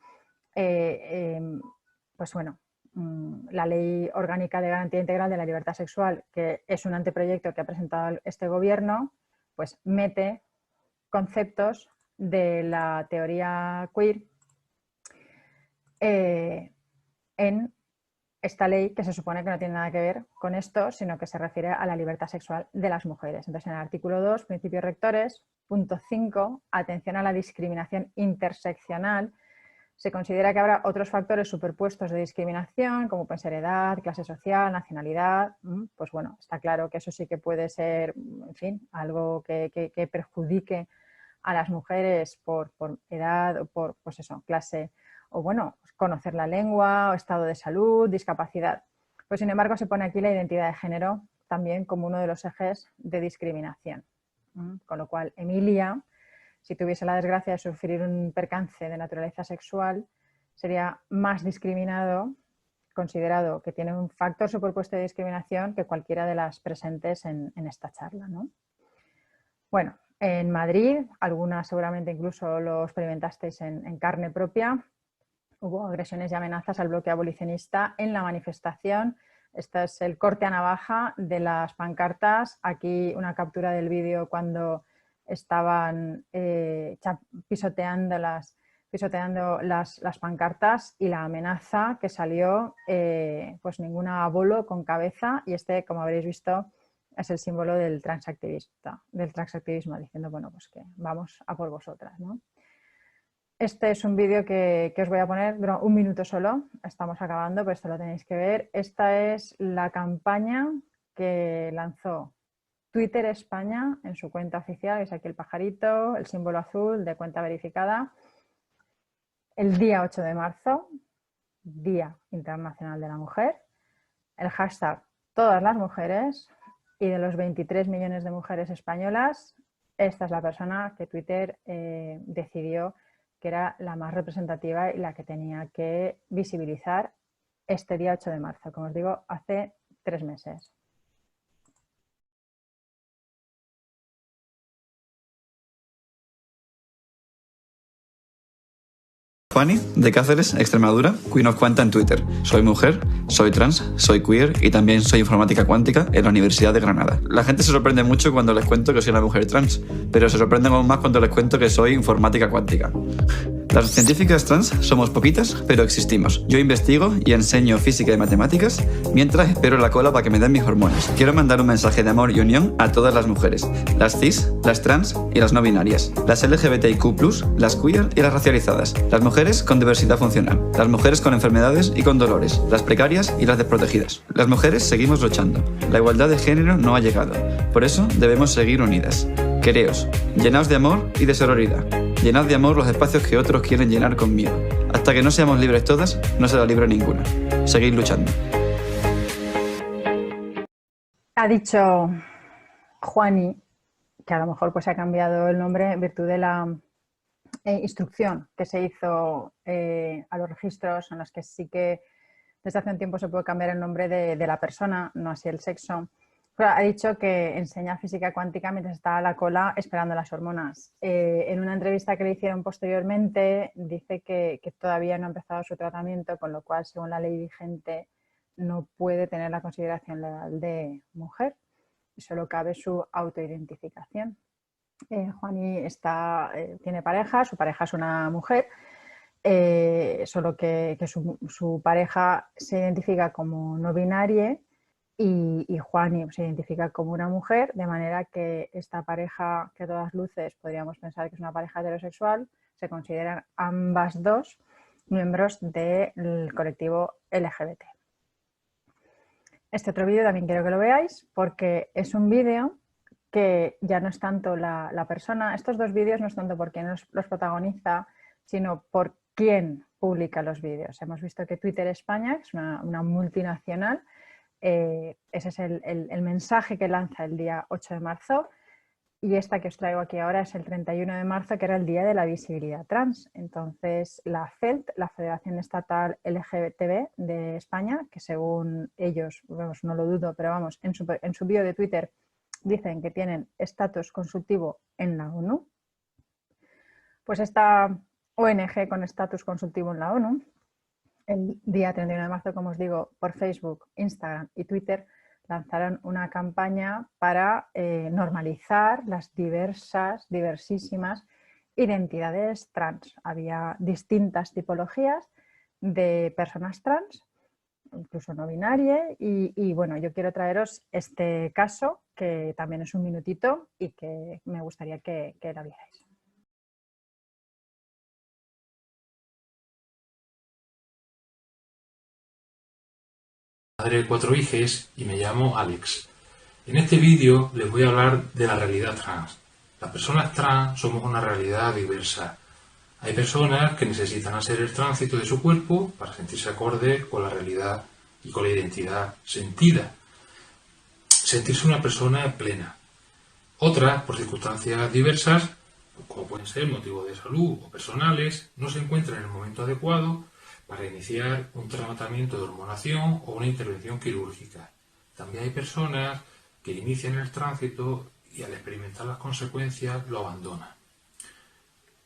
pues bueno, la Ley Orgánica de Garantía Integral de la Libertad Sexual, que es un anteproyecto que ha presentado este gobierno, pues mete conceptos de la teoría queer en esta ley que se supone que no tiene nada que ver con esto, sino que se refiere a la libertad sexual de las mujeres. Entonces, en el artículo 2, principios rectores, punto 5, atención a la discriminación interseccional, se considera que habrá otros factores superpuestos de discriminación, como pueden ser edad, clase social, nacionalidad. Pues bueno, está claro que eso sí que puede ser, en fin, algo que perjudique a las mujeres por edad o por, pues eso, clase, o bueno, conocer la lengua, o estado de salud, discapacidad. Pues sin embargo se pone aquí la identidad de género también como uno de los ejes de discriminación. Con lo cual, Emilia, si tuviese la desgracia de sufrir un percance de naturaleza sexual, sería más discriminado, considerado que tiene un factor superpuesto de discriminación que cualquiera de las presentes en esta charla, ¿no? Bueno, en Madrid, algunas seguramente incluso lo experimentasteis en carne propia, hubo agresiones y amenazas al bloque abolicionista en la manifestación. Este es el corte a navaja de las pancartas. Aquí una captura del vídeo cuando estaban pisoteando las pancartas y la amenaza que salió, pues ninguna bolo con cabeza, y este, como habréis visto, es el símbolo del transactivismo, diciendo, bueno, pues que vamos a por vosotras, ¿no? Este es un vídeo que os voy a poner, dura un minuto solo, estamos acabando, pero esto lo tenéis que ver. Esta es la campaña que lanzó Twitter España en su cuenta oficial, que es aquí el pajarito, el símbolo azul de cuenta verificada, el día 8 de marzo, Día Internacional de la Mujer, el hashtag todas las mujeres, y de los 23 millones de mujeres españolas, esta es la persona que Twitter decidió que era la más representativa y la que tenía que visibilizar este día 8 de marzo, como os digo, hace 3 meses. Fanny, de Cáceres, Extremadura, Queen of Quanta en Twitter. Soy mujer, soy trans, soy queer y también soy informática cuántica en la Universidad de Granada. La gente se sorprende mucho cuando les cuento que soy una mujer trans, pero se sorprenden aún más cuando les cuento que soy informática cuántica. Las científicas trans somos poquitas, pero existimos. Yo investigo y enseño física y matemáticas mientras espero la cola para que me den mis hormonas. Quiero mandar un mensaje de amor y unión a todas las mujeres, las cis, las trans y las no binarias, las LGBTIQ+, las queer y las racializadas, las mujeres con diversidad funcional, las mujeres con enfermedades y con dolores, las precarias y las desprotegidas. Las mujeres seguimos luchando. La igualdad de género no ha llegado. Por eso debemos seguir unidas. Quereos, llenaos de amor y de sororidad. Llenad de amor los espacios que otros quieren llenar con miedo. Hasta que no seamos libres todas, no será libre ninguna. Seguid luchando. Ha dicho Juani, que a lo mejor pues ha cambiado el nombre en virtud de la instrucción que se hizo a los registros en los que sí que desde hace un tiempo se puede cambiar el nombre de la persona, no así el sexo. Pero ha dicho que enseña física cuántica mientras está a la cola esperando las hormonas. En una entrevista que le hicieron posteriormente dice que todavía no ha empezado su tratamiento, con lo cual, según la ley vigente, no puede tener la consideración legal de mujer y solo cabe su autoidentificación. Juani tiene pareja, su pareja es una mujer, solo que su pareja se identifica como no binaria y Juani se identifica como una mujer, de manera que esta pareja, que a todas luces podríamos pensar que es una pareja heterosexual, se consideran ambas dos miembros del colectivo LGBT. Este otro vídeo también quiero que lo veáis porque es un vídeo que ya no es tanto la persona, estos dos vídeos no es tanto por quién los protagoniza, sino por quién publica los vídeos. Hemos visto que Twitter España, que es una multinacional, ese es el mensaje que lanza el día 8 de marzo y esta que os traigo aquí ahora es el 31 de marzo, que era el Día de la Visibilidad Trans. Entonces la FELT, la Federación Estatal LGBTB de España, que según ellos, vamos, no lo dudo, pero vamos, en su bio de Twitter dicen que tienen estatus consultivo en la ONU, pues esta ONG con estatus consultivo en la ONU, el día 31 de marzo, como os digo, por Facebook, Instagram y Twitter, lanzaron una campaña para normalizar las diversísimas identidades trans. Había distintas tipologías de personas trans, incluso no binaria, y bueno, yo quiero traeros este caso, que también es un minutito y que me gustaría que lo vierais. Padre de 4 hijos y me llamo Alex. En este vídeo les voy a hablar de la realidad trans. Las personas trans somos una realidad diversa. Hay personas que necesitan hacer el tránsito de su cuerpo para sentirse acorde con la realidad y con la identidad sentida. Sentirse una persona plena. Otras, por circunstancias diversas, como pueden ser motivos de salud o personales, no se encuentran en el momento adecuado para iniciar un tratamiento de hormonación o una intervención quirúrgica. También hay personas que inician el tránsito y al experimentar las consecuencias lo abandonan.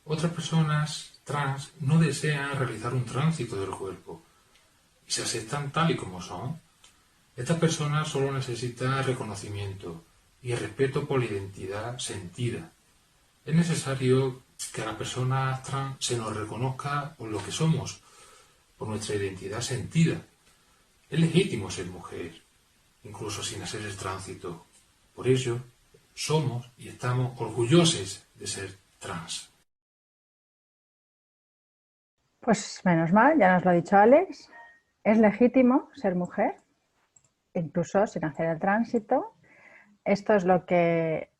Otras personas trans no desean realizar un tránsito del cuerpo y se aceptan tal y como son. Estas personas solo necesitan reconocimiento y respeto por la identidad sentida. Es necesario que a las personas trans se nos reconozca por lo que somos, por nuestra identidad sentida. Es legítimo ser mujer, incluso sin hacer el tránsito. Por ello, somos y estamos orgullosos de ser trans. Pues menos mal, ya nos lo ha dicho Alex, es legítimo ser mujer, incluso sin hacer el tránsito. Esto es lo que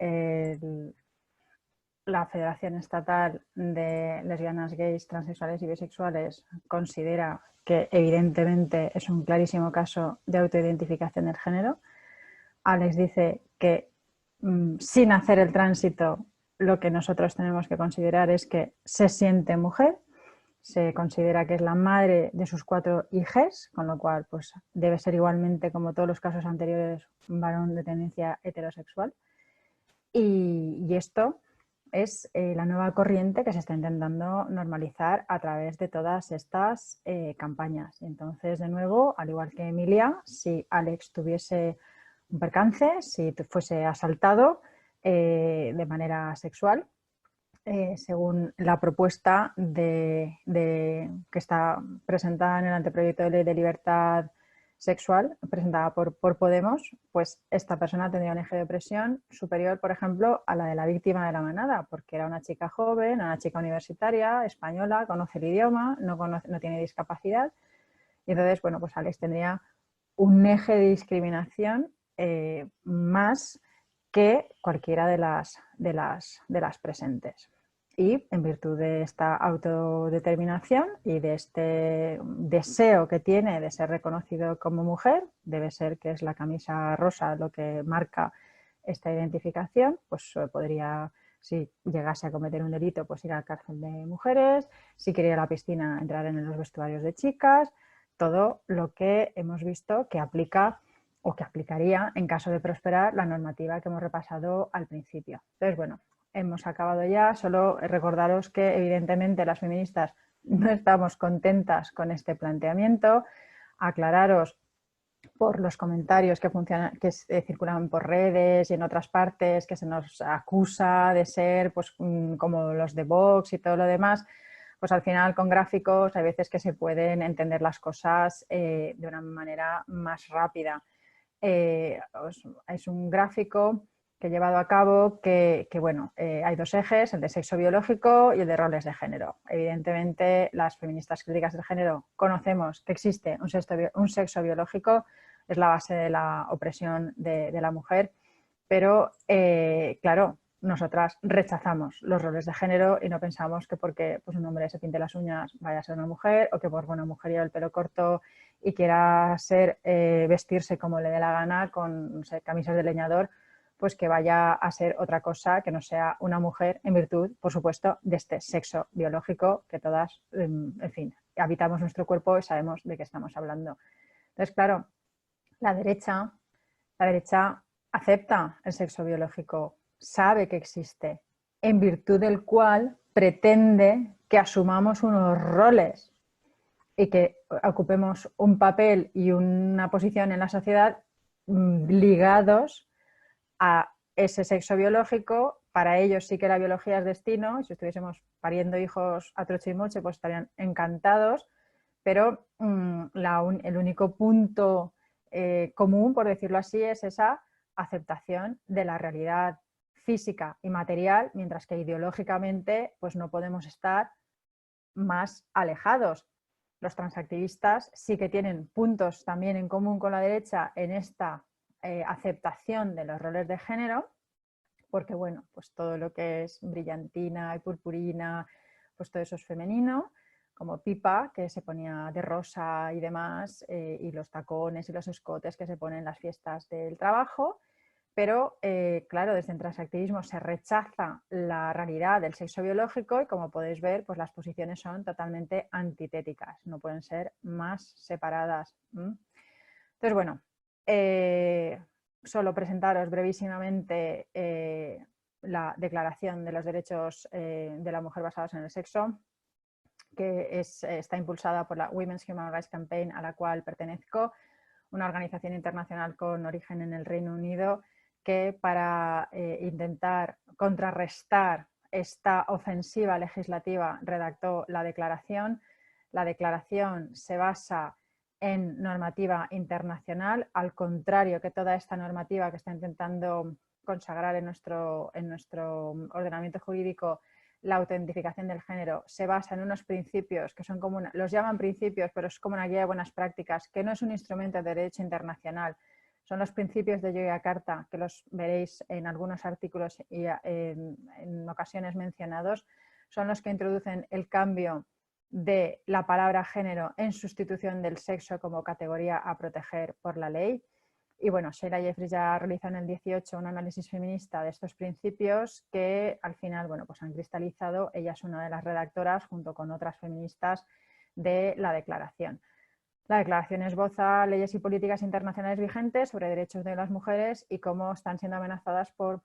la Federación Estatal de Lesbianas, Gays, Transexuales y Bisexuales considera que evidentemente es un clarísimo caso de autoidentificación del género. Alex dice que sin hacer el tránsito lo que nosotros tenemos que considerar es que se siente mujer, se considera que es la madre de sus 4 hijos, con lo cual pues, debe ser igualmente, como todos los casos anteriores, un varón de tendencia heterosexual. Y esto es la nueva corriente que se está intentando normalizar a través de todas estas campañas. Entonces, de nuevo, al igual que Emilia, si Alex tuviese un percance, si fuese asaltado de manera sexual, según la propuesta que está presentada en el anteproyecto de ley de libertad sexual presentada por Podemos, pues esta persona tendría un eje de presión superior, por ejemplo, a la de la víctima de la manada, porque era una chica joven, una chica universitaria, española, conoce el idioma, no tiene discapacidad, y entonces, bueno, pues Alex tendría un eje de discriminación más que cualquiera de las presentes. Y en virtud de esta autodeterminación y de este deseo que tiene de ser reconocido como mujer, debe ser que es la camisa rosa lo que marca esta identificación, pues podría, si llegase a cometer un delito, pues ir a la cárcel de mujeres, si quería ir a la piscina, entrar en los vestuarios de chicas, todo lo que hemos visto que aplica o que aplicaría en caso de prosperar la normativa que hemos repasado al principio. Entonces, bueno, hemos acabado ya. Solo recordaros que evidentemente las feministas no estamos contentas con este planteamiento. Aclararos por los comentarios que circulan por redes y en otras partes, que se nos acusa de ser pues, como los de Vox y todo lo demás, pues al final con gráficos hay veces que se pueden entender las cosas de una manera más rápida. Es un gráfico que he llevado a cabo que bueno, hay dos ejes, el de sexo biológico y el de roles de género. Evidentemente, las feministas críticas del género conocemos que existe un sexo biológico, es la base de la opresión de la mujer, pero claro, nosotras rechazamos los roles de género y no pensamos que porque pues, un hombre se pinte las uñas vaya a ser una mujer, o que por una mujer lleva el pelo corto y quiera vestirse como le dé la gana con, no sé, camisas de leñador, pues que vaya a ser otra cosa que no sea una mujer, en virtud, por supuesto, de este sexo biológico que todas, en fin, habitamos nuestro cuerpo y sabemos de qué estamos hablando. Entonces, claro, la derecha acepta el sexo biológico, sabe que existe, en virtud del cual pretende que asumamos unos roles y que ocupemos un papel y una posición en la sociedad ligados a ese sexo biológico. Para ellos sí que la biología es destino, si estuviésemos pariendo hijos a troche y moche pues estarían encantados, pero el único punto común, por decirlo así, es esa aceptación de la realidad física y material, mientras que ideológicamente pues no podemos estar más alejados. Los transactivistas sí que tienen puntos también en común con la derecha en esta aceptación de los roles de género, porque bueno, pues todo lo que es brillantina y purpurina, pues todo eso es femenino, como Pipa, que se ponía de rosa y demás, y los tacones y los escotes que se ponen en las fiestas del trabajo. Pero, claro, desde el transactivismo se rechaza la realidad del sexo biológico y, como podéis ver, pues las posiciones son totalmente antitéticas, no pueden ser más separadas. Entonces, bueno, solo presentaros brevísimamente la Declaración de los Derechos de la Mujer basados en el sexo, que está impulsada por la Women's Human Rights Campaign, a la cual pertenezco, una organización internacional con origen en el Reino Unido, que para intentar contrarrestar esta ofensiva legislativa redactó la declaración. La declaración se basa en normativa internacional, al contrario que toda esta normativa que está intentando consagrar en nuestro ordenamiento jurídico la autentificación del género, se basa en unos principios que son como los llaman principios, pero es como una guía de buenas prácticas, que no es un instrumento de derecho internacional. Son los principios de Yogyakarta, que los veréis en algunos artículos y en ocasiones mencionados, son los que introducen el cambio de la palabra género en sustitución del sexo como categoría a proteger por la ley. Y bueno, Sheila Jeffries ya realizó en el 18 un análisis feminista de estos principios que al final, bueno, pues han cristalizado. Ella es una de las redactoras junto con otras feministas de la declaración. La declaración esboza leyes y políticas internacionales vigentes sobre derechos de las mujeres y cómo están siendo amenazadas por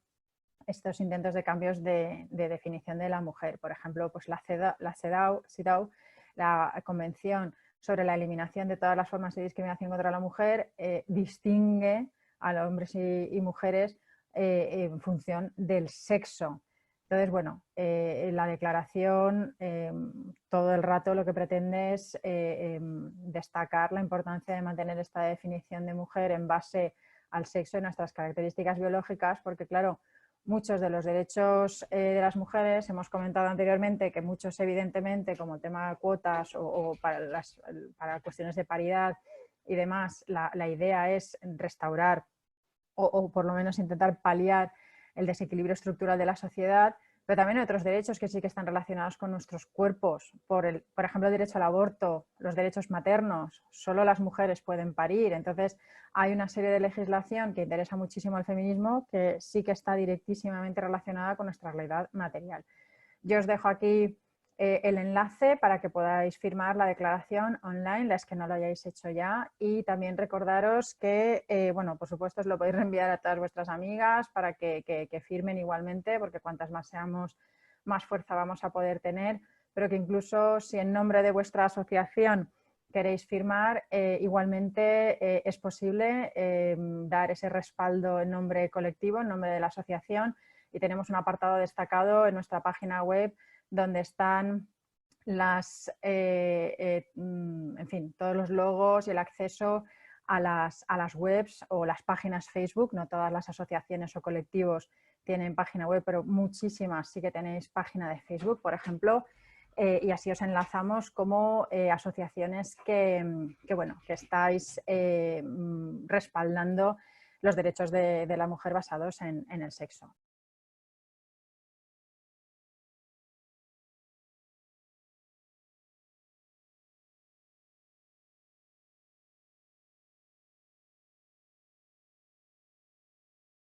estos intentos de cambios de definición de la mujer. Por ejemplo, pues la CEDAW, la Convención sobre la Eliminación de todas las formas de discriminación contra la mujer, distingue a los hombres y mujeres en función del sexo. Entonces, bueno, la declaración todo el rato lo que pretende es destacar la importancia de mantener esta definición de mujer en base al sexo y nuestras características biológicas, porque claro, muchos de los derechos de las mujeres, hemos comentado anteriormente que muchos evidentemente como el tema de cuotas o para cuestiones de paridad y demás, la idea es restaurar o por lo menos intentar paliar el desequilibrio estructural de la sociedad, pero también hay otros derechos que sí que están relacionados con nuestros cuerpos, por ejemplo el derecho al aborto, los derechos maternos, solo las mujeres pueden parir, entonces hay una serie de legislación que interesa muchísimo al feminismo que sí que está directísimamente relacionada con nuestra realidad material. Yo os dejo aquí el enlace para que podáis firmar la declaración online, las que no lo hayáis hecho ya, y también recordaros que, bueno, por supuesto os lo podéis reenviar a todas vuestras amigas para que firmen igualmente, porque cuantas más seamos, más fuerza vamos a poder tener, pero que incluso si en nombre de vuestra asociación queréis firmar, igualmente es posible dar ese respaldo en nombre colectivo, en nombre de la asociación, y tenemos un apartado destacado en nuestra página web donde están en fin, todos los logos y el acceso a las webs o las páginas Facebook. No todas las asociaciones o colectivos tienen página web, pero muchísimas sí que tenéis página de Facebook, por ejemplo, y así os enlazamos como asociaciones que estáis respaldando los derechos de la mujer basados en el sexo.